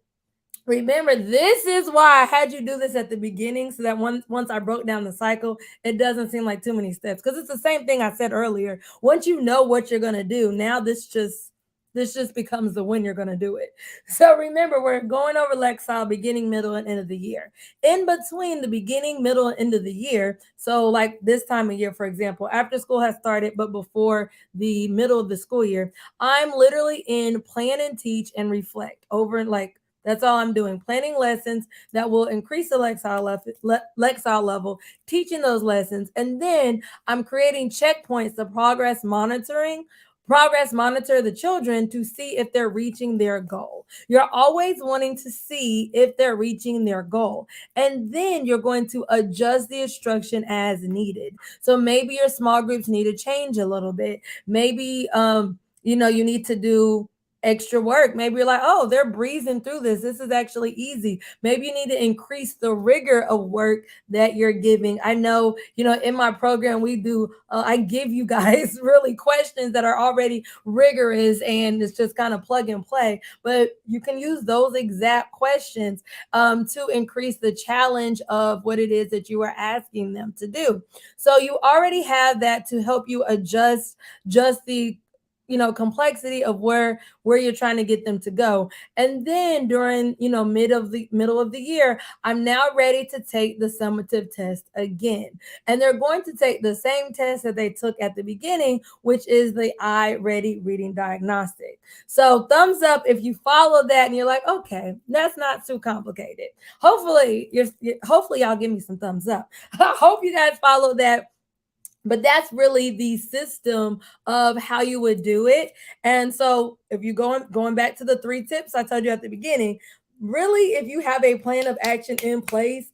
Remember, this is why I had you do this at the beginning so that once I broke down the cycle, it doesn't seem like too many steps because it's the same thing I said earlier. Once you know what you're going to do, now this just becomes the when you're going to do it. So remember, we're going over Lexile beginning, middle, and end of the year. In between the beginning, middle, and end of the year, so like this time of year, for example, after school has started, but before the middle of the school year, I'm literally in plan and teach and reflect over like that's all I'm doing. Planning lessons that will increase the Lexile level, teaching those lessons. And then I'm creating checkpoints, the progress monitoring Progress monitor the children to see if they're reaching their goal. You're always wanting to see if they're reaching their goal. And then you're going to adjust the instruction as needed. So maybe your small groups need to change a little bit. Maybe you need to do extra work. Maybe you're like, oh, they're breezing through this. This is actually easy. Maybe you need to increase the rigor of work that you're giving. I know, in my program, we do, I give you guys really questions that are already rigorous and it's just kind of plug and play. But you can use those exact questions to increase the challenge of what it is that you are asking them to do. So you already have that to help you adjust just the complexity of where you're trying to get them to go. And then during middle of the year, I'm now ready to take the summative test again, and they're going to take the same test that they took at the beginning, which is the iReady reading diagnostic. So thumbs up if you follow that and you're like, okay, that's not too complicated. Hopefully y'all give me some thumbs up. I hope you guys follow that. But that's really the system of how you would do it. And so if you going back to the 3 tips I told you at the beginning, really, if you have a plan of action in place,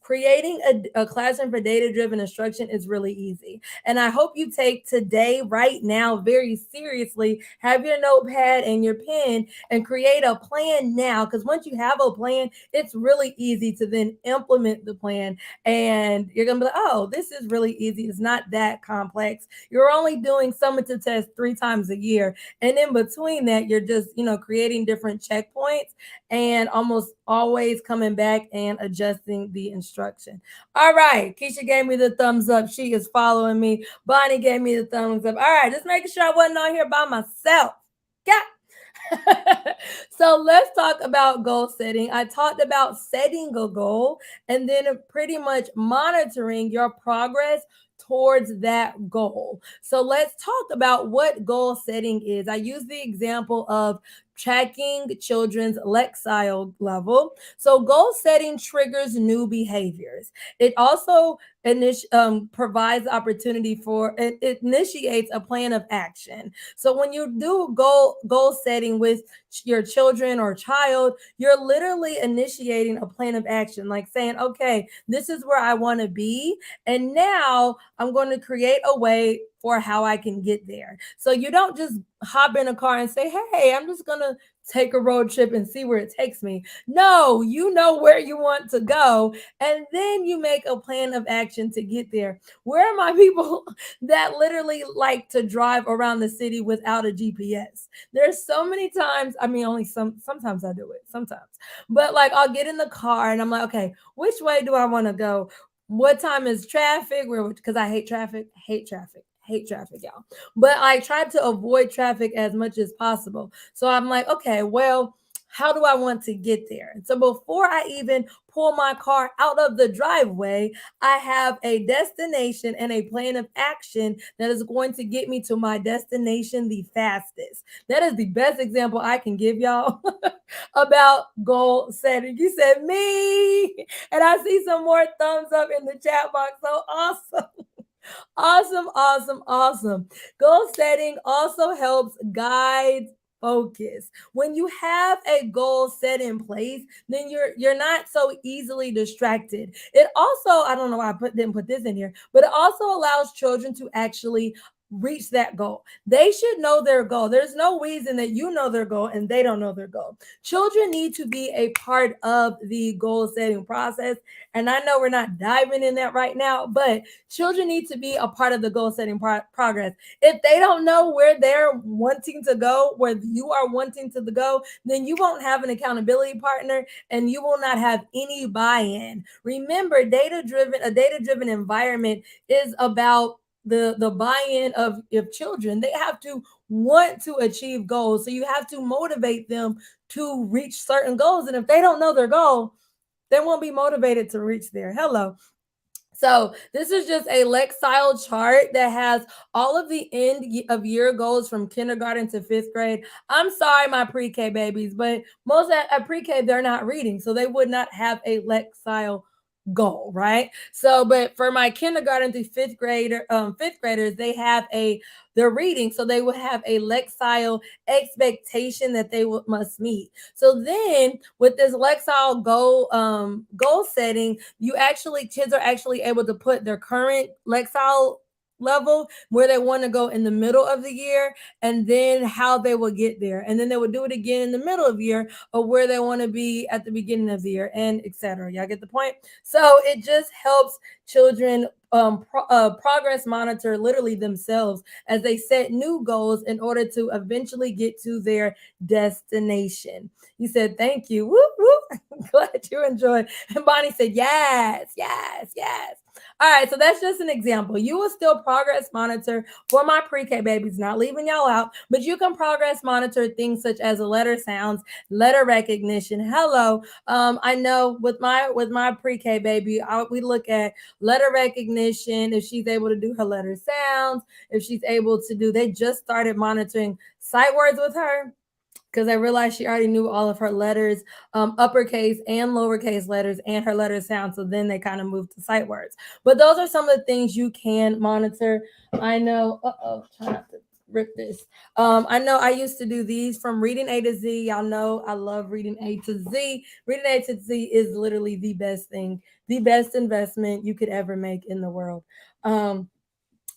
creating a classroom for data-driven instruction is really easy. And I hope you take today, right now, very seriously. Have your notepad and your pen and create a plan now. Because once you have a plan, it's really easy to then implement the plan. And you're going to be like, oh, this is really easy. It's not that complex. You're only doing summative tests 3 times a year. And in between that, you're just, creating different checkpoints and almost always coming back and adjusting the instruction. All right. Keisha gave me the thumbs up. She is following me. Bonnie gave me the thumbs up. All right. Just making sure I wasn't on here by myself. Yeah. So let's talk about goal setting. I talked about setting a goal and then pretty much monitoring your progress towards that goal. So let's talk about what goal setting is. I use the example of tracking children's Lexile level. So goal setting triggers new behaviors. It also provides opportunity for it initiates a plan of action. So when you do goal setting with your children or child, you're literally initiating a plan of action, like saying, okay, this is where I want to be, and now I'm going to create a way for how I can get there. So you don't just hop in a car and say, hey, I'm just going to take a road trip and see where it takes me. No, you know where you want to go, and then you make a plan of action to get there. Where are my people that literally like to drive around the city without a GPS? There's so many times, I mean, only sometimes I do it, sometimes. But like I'll get in the car and I'm like, okay, which way do I want to go? What time is traffic? Because I hate traffic, y'all. But I try to avoid traffic as much as possible. So I'm like, okay, well, how do I want to get there? And so before I even pull my car out of the driveway, I have a destination and a plan of action that is going to get me to my destination the fastest. That is the best example I can give y'all about goal setting. You said me, and I see some more thumbs up in the chat box. So awesome. Awesome. Goal setting also helps guide focus. When you have a goal set in place, then you're not so easily distracted. It also, I don't know why didn't put this in here, but it also allows children to actually reach that goal. They should know their goal. There's no reason that you know their goal and they don't know their goal. Children need to be a part of the goal setting process. And I know we're not diving in that right now, but children need to be a part of the goal setting progress. If they don't know where they're wanting to go, where you are wanting to go, then you won't have an accountability partner and you will not have any buy-in. Remember, a data-driven environment is about the buy-in of children. They have to want to achieve goals. So you have to motivate them to reach certain goals. And if they don't know their goal, they won't be motivated to reach there. Hello. So this is just a Lexile chart that has all of the end of year goals from kindergarten to 5th grade. I'm sorry, my pre-K babies, but most at pre-K, they're not reading. So they would not have a Lexile goal, right? So, but for my kindergarten through fifth graders, they have they're reading, so they will have a Lexile expectation that they must meet. So then with this Lexile goal setting, kids are actually able to put their current Lexile level where they want to go in the middle of the year, and then how they will get there, and then they would do it again in the middle of the year, or where they want to be at the beginning of the year, and etc. Y'all get the point? So it just helps children progress monitor literally themselves as they set new goals in order to eventually get to their destination. He said, "Thank you." Woo, woo. Glad you enjoyed. And Bonnie said, "Yes, yes, yes." All right, so that's just an example. You will still progress monitor for my pre-K babies, not leaving y'all out, but you can progress monitor things such as letter sounds, letter recognition. Hello, I know with my pre-K baby, we look at letter recognition, if she's able to do her letter sounds, if she's able to do. They just started monitoring sight words with her because I realized she already knew all of her letters, uppercase and lowercase letters, and her letter sound. So then they kind of moved to sight words. But those are some of the things you can monitor. I know. Try not to rip this. I know I used to do these from Reading A to Z. Y'all know I love Reading A to Z. Reading A to Z is literally the best thing, the best investment you could ever make in the world.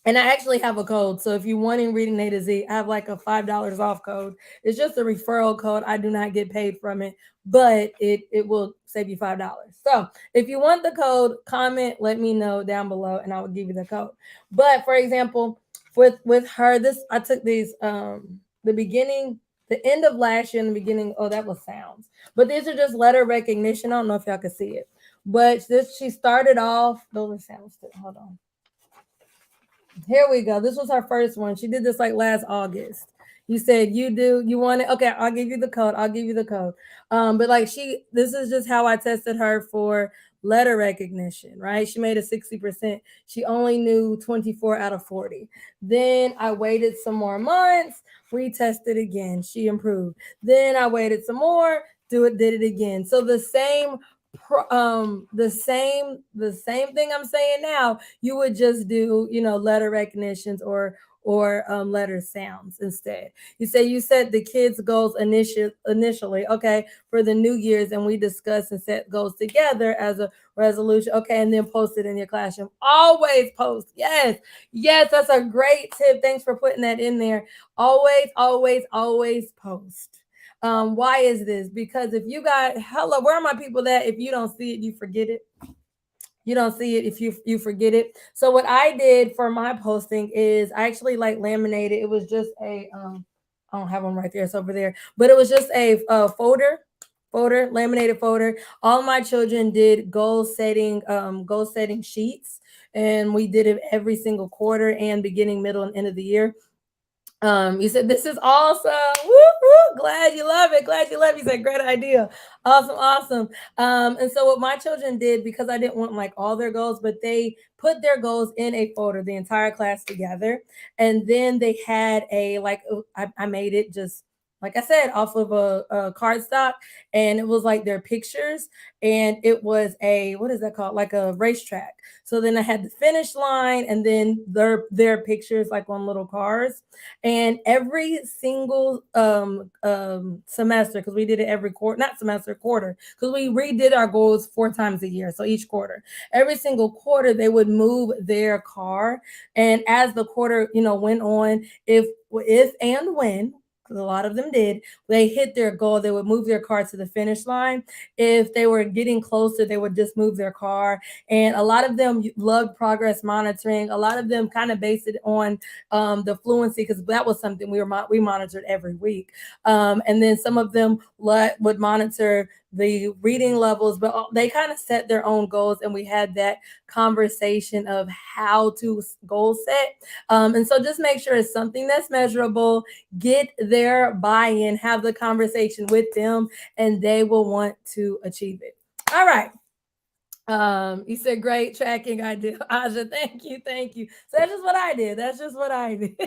And I actually have a code. So if you're wanting Reading A to Z, I have like a $5 off code. It's just a referral code. I do not get paid from it, but it will save you $5. So if you want the code, comment, let me know down below, and I will give you the code. But for example, with her, I took these the end of last year and the beginning. Oh, that was sounds. But these are just letter recognition. I don't know if y'all can see it. But she started off, those are sounds too. Hold on. Here we go. This was her first one. She did this like last August. You said you want it. Okay, I'll give you the code. I'll give you the code. But like this is just how I tested her for letter recognition, right? She made a 60%. She only knew 24 out of 40. Then I waited some more months, retested again. She improved. Then I waited some more, did it again. So the same thing I'm saying now, you would just do, letter recognitions or letter sounds instead. You said the kids goals initially, okay, for the New Year's, and we discussed and set goals together as a resolution, okay, and then post it in your classroom. Always post. Yes, yes, that's a great tip. Thanks for putting that in there. Always, always, always post. Why is this? Because if you got, hello, where are my people that if you don't see it, you forget it? You don't see it if you forget it. So what I did for my posting is I actually like laminated. It was just I don't have one right there. It's over there, but it was just a laminated folder. All my children did goal setting sheets, and we did it every single quarter and beginning, middle, and end of the year. You said this is awesome. Woo, woo. Glad you love it. Glad you love it. You said great idea. Awesome, awesome. And so what my children did, because I didn't want like all their goals, but they put their goals in a folder, the entire class together, and then they had I made it just like I said, off of a cardstock, and it was like their pictures, and it was what is that called? Like a racetrack. So then I had the finish line, and then their pictures like on little cars. And every single semester, because we did it every quarter, not semester, quarter, because we redid our goals 4 times a year. So each quarter, every single quarter, they would move their car. And as the quarter, went on, if and when, because a lot of them did, they hit their goal, they would move their car to the finish line. If they were getting closer, they would just move their car. And a lot of them loved progress monitoring. A lot of them kind of based it on the fluency, because that was something we monitored every week. And then some of them would monitor the reading levels, but they kind of set their own goals, and we had that conversation of how to goal set. And so just make sure it's something that's measurable, get their buy-in, have the conversation with them, and they will want to achieve it. All right. You said great tracking idea, Aja. Thank you, thank you. So that's just what I did.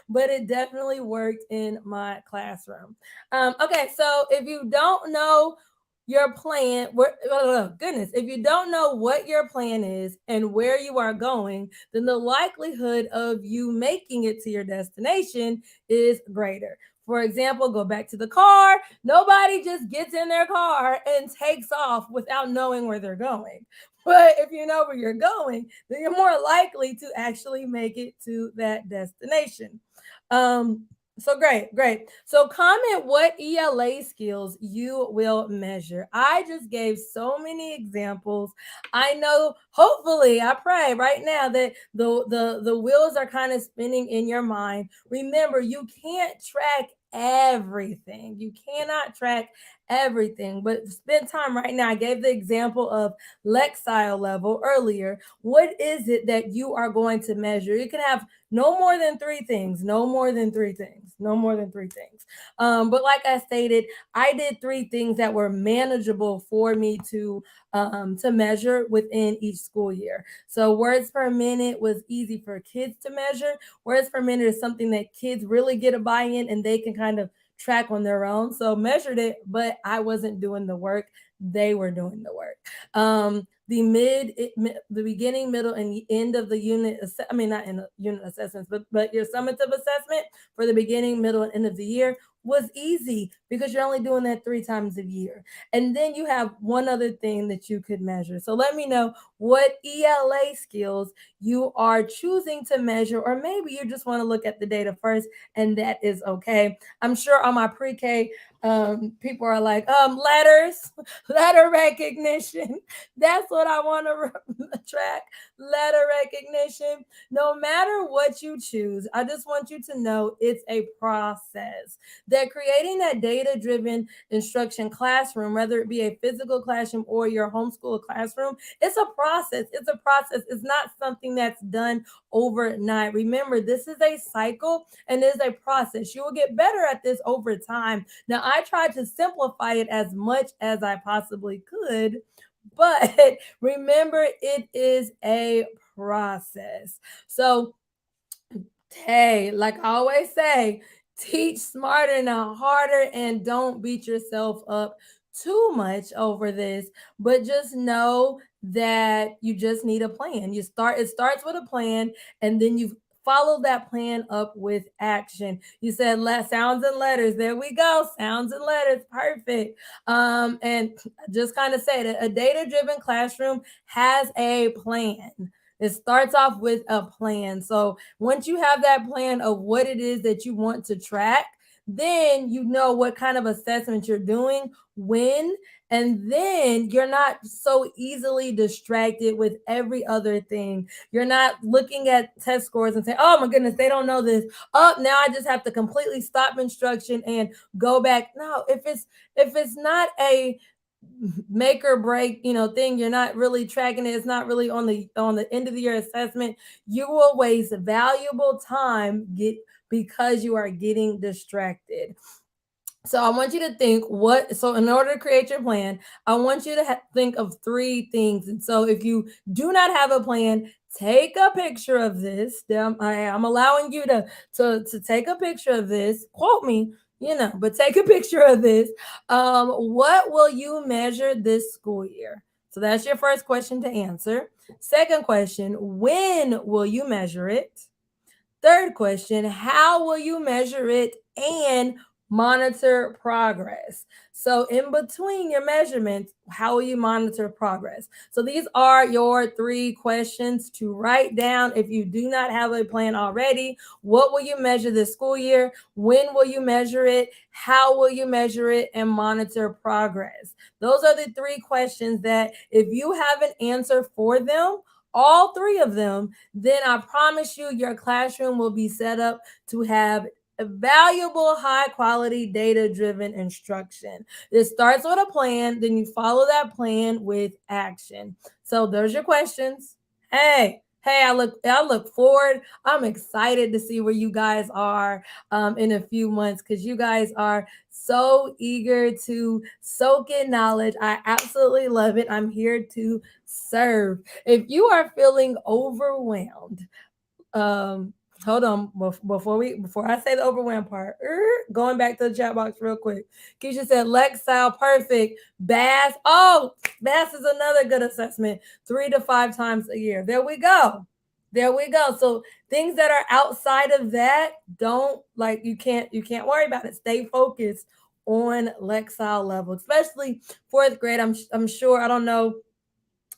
But it definitely worked in my classroom. Okay, so if you don't know your plan, oh, goodness, if you don't know what your plan is and where you are going, then the likelihood of you making it to your destination is greater. For example, go back to the car. Nobody just gets in their car and takes off without knowing where they're going. But if you know where you're going, then you're more likely to actually make it to that destination. Um, so great, great. So comment what ELA skills you will measure. I just gave so many examples. I know, hopefully, I pray right now that the wheels are kind of spinning in your mind. Remember, you can't track everything. You cannot track everything, but spend time right now. I gave the example of Lexile level earlier. What is it that you are going to measure? You can have no more than three things, no more than three things, no more than three things. But like I stated, I did three things that were manageable for me to measure within each school year. So words per minute was easy for kids to measure. Words per minute is something that kids really get a buy-in and they can kind of track on their own. So measured it, but I wasn't doing the work. They were doing the work. The beginning, middle, and the end of the unit. I mean, not in the unit assessments, but your summative assessment for the beginning, middle, and end of the year was easy because you're only doing that 3 times a year. And then you have one other thing that you could measure. So let me know what ELA skills you are choosing to measure, or maybe you just want to look at the data first, and that is okay. I'm sure on my pre-K, people are like, letters, letter recognition. That's what I want to track, letter recognition. No matter what you choose, I just want you to know it's a process. That creating that data driven instruction classroom, whether it be a physical classroom or your homeschool classroom, it's a process. It's a process. It's not something that's done overnight. Remember, this is a cycle and is a process. You will get better at this over time. Now, I tried to simplify it as much as I possibly could, but remember, it is a process. So, hey, like I always say, teach smarter, not harder, and don't beat yourself up too much over this, but just know that you just need a plan. It starts with a plan, and then you follow that plan up with action. You said sounds and letters. There we go. Sounds and letters. Perfect. And just kind of say that a data-driven classroom has a plan. It starts off with a plan. So once you have that plan of what it is that you want to track, then you know what kind of assessment you're doing, when, and then you're not so easily distracted with every other thing. You're not looking at test scores and saying, oh my goodness, they don't know this. Oh, now I just have to completely stop instruction and go back. No, if it's not a make or break thing, you're not really tracking it, it's not really on the end of the year assessment, you will waste valuable time because you are getting distracted. So I want you to think in order to create your plan, I want you to think of three things. And so if you do not have a plan, take a picture of this. I'm allowing you to take a picture of this. Quote me, but take a picture of this. What will you measure this school year? So that's your first question to answer. Second question, when will you measure it? Third question, how will you measure it and monitor progress? So, in between your measurements, how will you monitor progress? So, these are your three questions to write down if you do not have a plan already. What will you measure this school year? When will you measure it? How will you measure it and monitor progress? Those are the three questions that, if you have an answer for them, all three of them, then I promise you your classroom will be set up to have a valuable, high quality, data driven instruction. It starts with a plan, then you follow that plan with action. So there's your questions. Hey, I look forward. I'm excited to see where you guys are in a few months, because you guys are so eager to soak in knowledge. I absolutely love it. I'm here to serve. If you are feeling overwhelmed, um, hold on. Before I say the overwhelmed part, going back to the chat box real quick. Keisha said Lexile perfect. Bass. Oh, Bass is another good assessment. 3 to 5 times a year. There we go. There we go. So things that are outside of that, don't like you can't worry about it. Stay focused on Lexile level, especially fourth grade. I'm sure, I don't know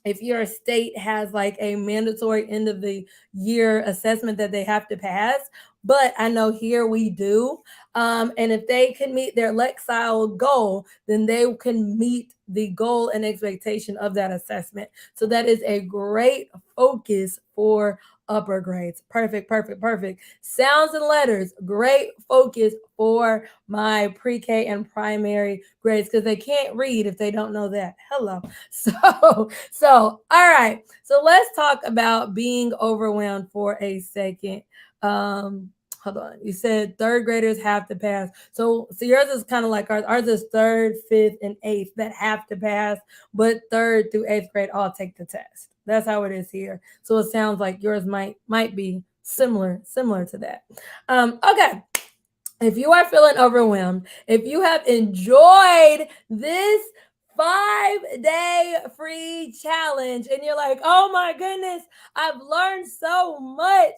if your state has like a mandatory end of the year assessment that they have to pass, but I know here we do. And if they can meet their Lexile goal, then they can meet the goal and expectation of that assessment. So that is a great focus for upper grades. Perfect, perfect, perfect. Sounds and letters, great focus for my pre-K and primary grades, because they can't read if they don't know that. Hello. So all right. So let's talk about being overwhelmed for a second. Hold on. You said third graders have to pass. So yours is kind of like ours. Ours is third, fifth, and eighth that have to pass, but third through eighth grade all take the test. That's how it is here. So it sounds like yours might be similar to that. Okay. If you are feeling overwhelmed, if you have enjoyed this 5 day free challenge and you're like, oh my goodness, I've learned so much,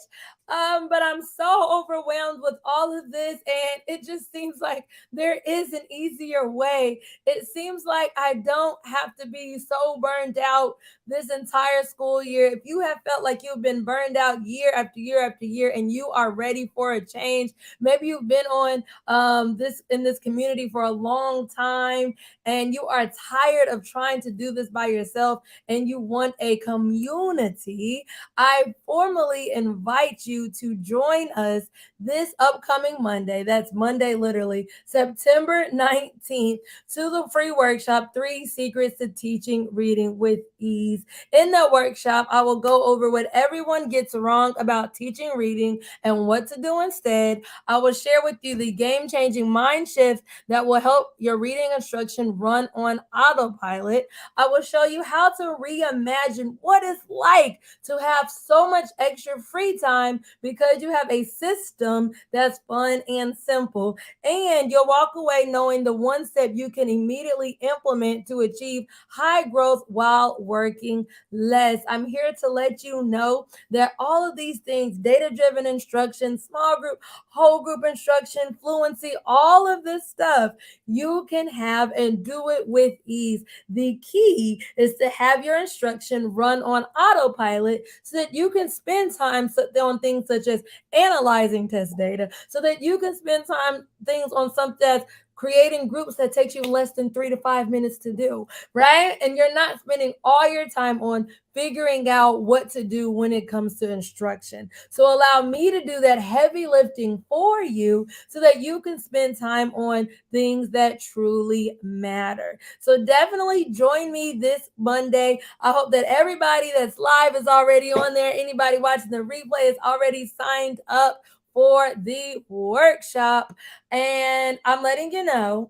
but I'm so overwhelmed with all of this, and it just seems like there is an easier way. It seems like I don't have to be so burned out this entire school year. If you have felt like you've been burned out year after year after year and you are ready for a change, maybe you've been on this in this community for a long time and you are tired of trying to do this by yourself and you want a community, I formally invite you to join us this upcoming Monday. That's Monday, literally, September 19th, to the free workshop, 3 Secrets to Teaching Reading with Ease. In that workshop, I will go over what everyone gets wrong about teaching reading and what to do instead. I will share with you the game changing mind shift that will help your reading instruction run on autopilot. I will show you how to reimagine what it's like to have so much extra free time because you have a system that's fun and simple. And you'll walk away knowing the one step you can immediately implement to achieve high growth while working less. I'm here to let you know that all of these things, data driven instruction, small group, whole group instruction, fluency, all of this stuff, you can have and do it with ease. The key is to have your instruction run on autopilot so that you can spend time on things such as analyzing test data, so that you can spend time things on something that's creating groups that takes you less than 3 to 5 minutes to do, right? And you're not spending all your time on figuring out what to do when it comes to instruction. So allow me to do that heavy lifting for you so that you can spend time on things that truly matter. So definitely join me this Monday. I hope that everybody that's live is already on there. Anybody watching the replay is already signed up for the workshop. And I'm letting you know,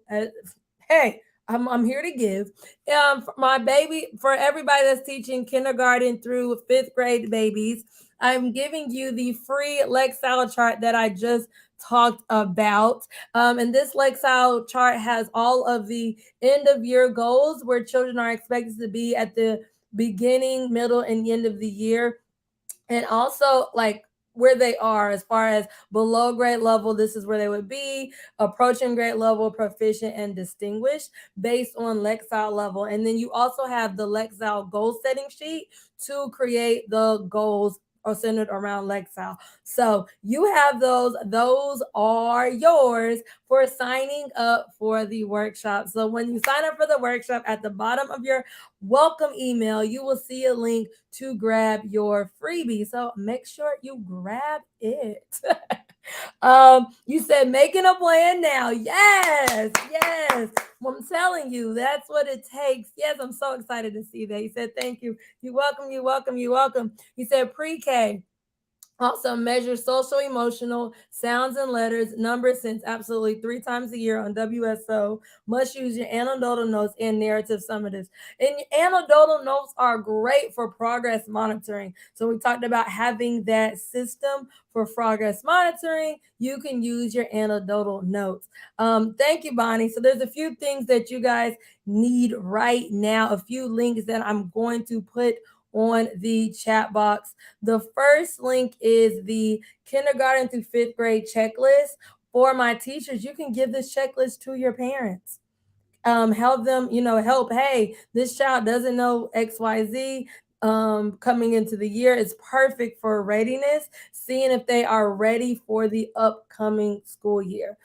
hey, I'm here to give. For my baby, for everybody that's teaching kindergarten through fifth grade babies, I'm giving you the free Lexile chart that I just talked about. And this Lexile chart has all of the end of year goals where children are expected to be at the beginning, middle, and end of the year. And also, like, where they are as far as below grade level, this is where they would be, approaching grade level, proficient, and distinguished based on Lexile level. And then you also have the Lexile goal setting sheet to create the goals are centered around Lexile. So you have those are yours for signing up for the workshop. So when you sign up for the workshop, at the bottom of your welcome email, you will see a link to grab your freebie. So make sure you grab it. You said making a plan now. Yes. Well, I'm telling you, that's what it takes. Yes, I'm so excited to see that. He said, thank you. You're welcome. He said pre-K. Also, measure social emotional sounds and letters, numbers since absolutely 3 times a year on WSO. Must use your anecdotal notes and narrative summatives. And anecdotal notes are great for progress monitoring. So we talked about having that system for progress monitoring. You can use your anecdotal notes. Thank you, Bonnie. So there's a few things that you guys need right now, a few links that I'm going to put on the chat box. The first link is the kindergarten through 5th grade checklist. For my teachers, you can give this checklist to your parents. Help them, help. Hey, this child doesn't know XYZ. Coming into the year is perfect for readiness, seeing if they are ready for the upcoming school year,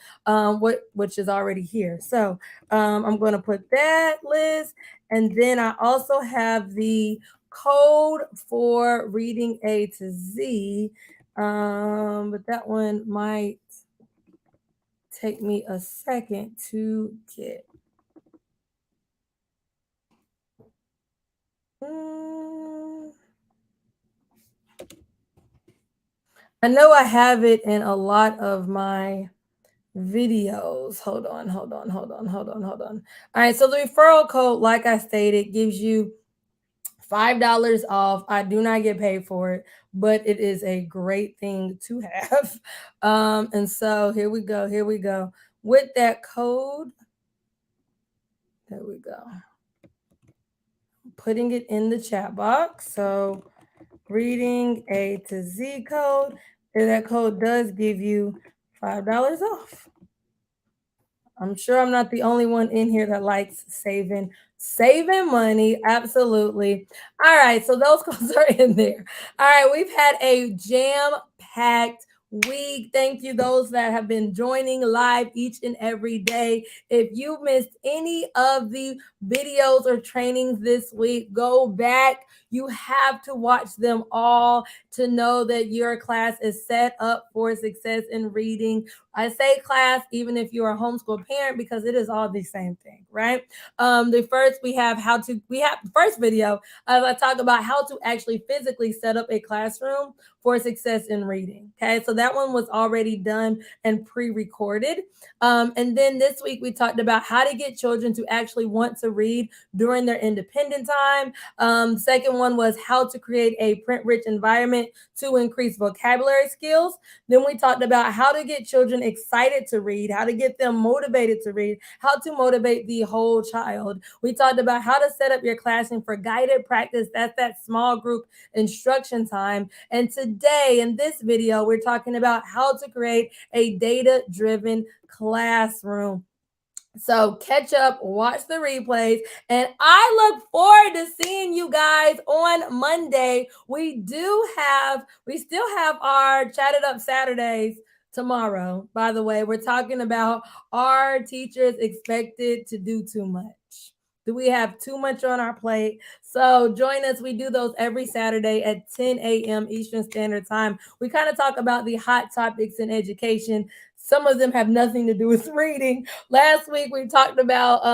which is already here. So I'm going to put that list, and then I also have the code for reading A to Z. But that one might take me a second to get. I know I have it in a lot of my videos. Hold on, hold on, hold on, hold on, hold on. All right, so the referral code, like I stated, gives you $5 off. I do not get paid for it, but it is a great thing to have. And so here we go. Here we go. With that code, there we go. Putting it in the chat box. So reading A to Z code. And that code does give you $5 off. I'm sure I'm not the only one in here that likes saving money. Absolutely. All right, so those codes are in there. All right, we've had a jam-packed week. Thank you those that have been joining live each and every day. If you missed any of the videos or trainings this week, go back. You have to watch them all to know that your class is set up for success in reading. I say class, even if you're a homeschool parent, because it is all the same thing, right? The first we have the first video as I talk about how to actually physically set up a classroom for success in reading. Okay, so that one was already done and pre-recorded. And then this week we talked about how to get children to actually want to read during their independent time. Second one was how to create a print-rich environment to increase vocabulary skills. Then we talked about how to get children excited to read, how to get them motivated to read, how to motivate the whole child. We talked about how to set up your classroom for guided practice. That's that small group instruction time. And today in this video, we're talking about how to create a data-driven classroom. So catch up, watch the replays, and I look forward to seeing you guys on Monday. We still have our Chatted Up Saturdays tomorrow. By the way, we're talking about, are teachers expected to do too much? Do we have too much on our plate? So join us. We do those every Saturday at 10 a.m. Eastern Standard Time. We kind of talk about the hot topics in education. Some of them have nothing to do with reading. Last week we talked about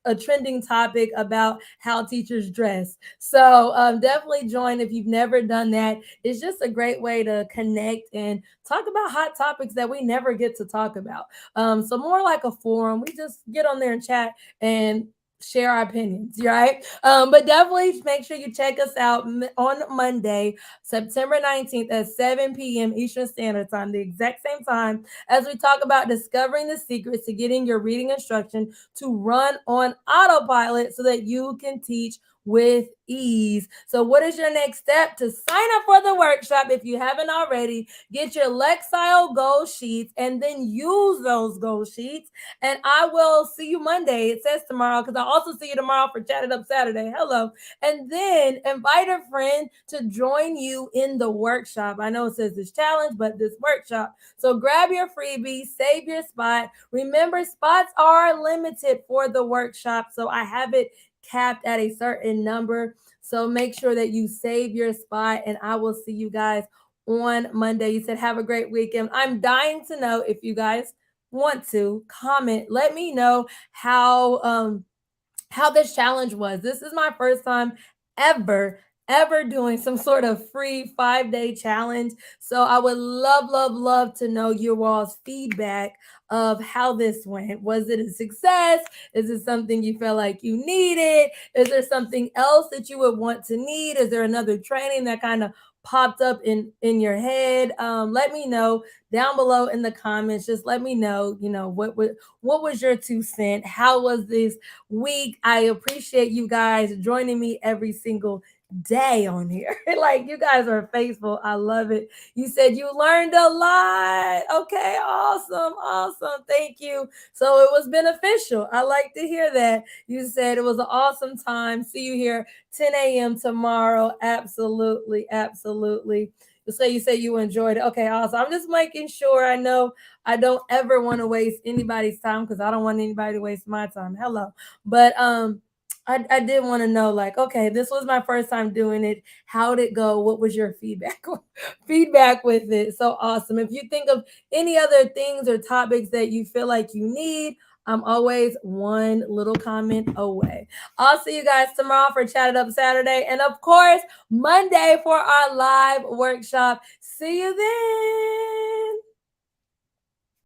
a trending topic about how teachers dress. So definitely join if you've never done that. It's just a great way to connect and talk about hot topics that we never get to talk about. So more like a forum. We just get on there and chat and share our opinions, right? But definitely make sure you check us out on Monday, September 19th at 7 p.m. Eastern Standard Time, the exact same time, as we talk about discovering the secrets to getting your reading instruction to run on autopilot so that you can teach with ease. So what is your next step? To sign up for the workshop if you haven't already. Get your Lexile goal sheets and then use those goal sheets. And I will see you Monday. It says tomorrow because I'll also see you tomorrow for Chatted Up Saturday. Hello. And then invite a friend to join you in the workshop. I know it says this challenge, but this workshop. So grab your freebie, save your spot. Remember, spots are limited for the workshop. So I have it capped at a certain number. So make sure that you save your spot, and I will see you guys on Monday. You said have a great weekend. I'm dying to know if you guys want to comment. Let me know how this challenge was. This is my first time ever ever doing some sort of free 5 day challenge. So I would love, love, love to know your all's feedback of how this went. Was it a success? Is it something you felt like you needed? Is there something else that you would want to need? Is there another training that kind of popped up in your head? Let me know down below in the comments. Just let me know, what was your 2 cent? How was this week? I appreciate you guys joining me every single day on here. Like, you guys are faithful. I love it. You said you learned a lot. Okay, awesome, awesome. Thank you. So it was beneficial. I like to hear that. You said it was an awesome time. See you here 10 a.m. tomorrow. Absolutely, absolutely. You say you enjoyed it. Okay, awesome. I'm just making sure. I know I don't ever want to waste anybody's time because I don't want anybody to waste my time. Hello. But I did want to know, like, okay, this was my first time doing it. How'd it go? What was your feedback? Feedback with it. So awesome. If you think of any other things or topics that you feel like you need, I'm always one little comment away. I'll see you guys tomorrow for Chat It Up Saturday. And of course, Monday for our live workshop. See you then.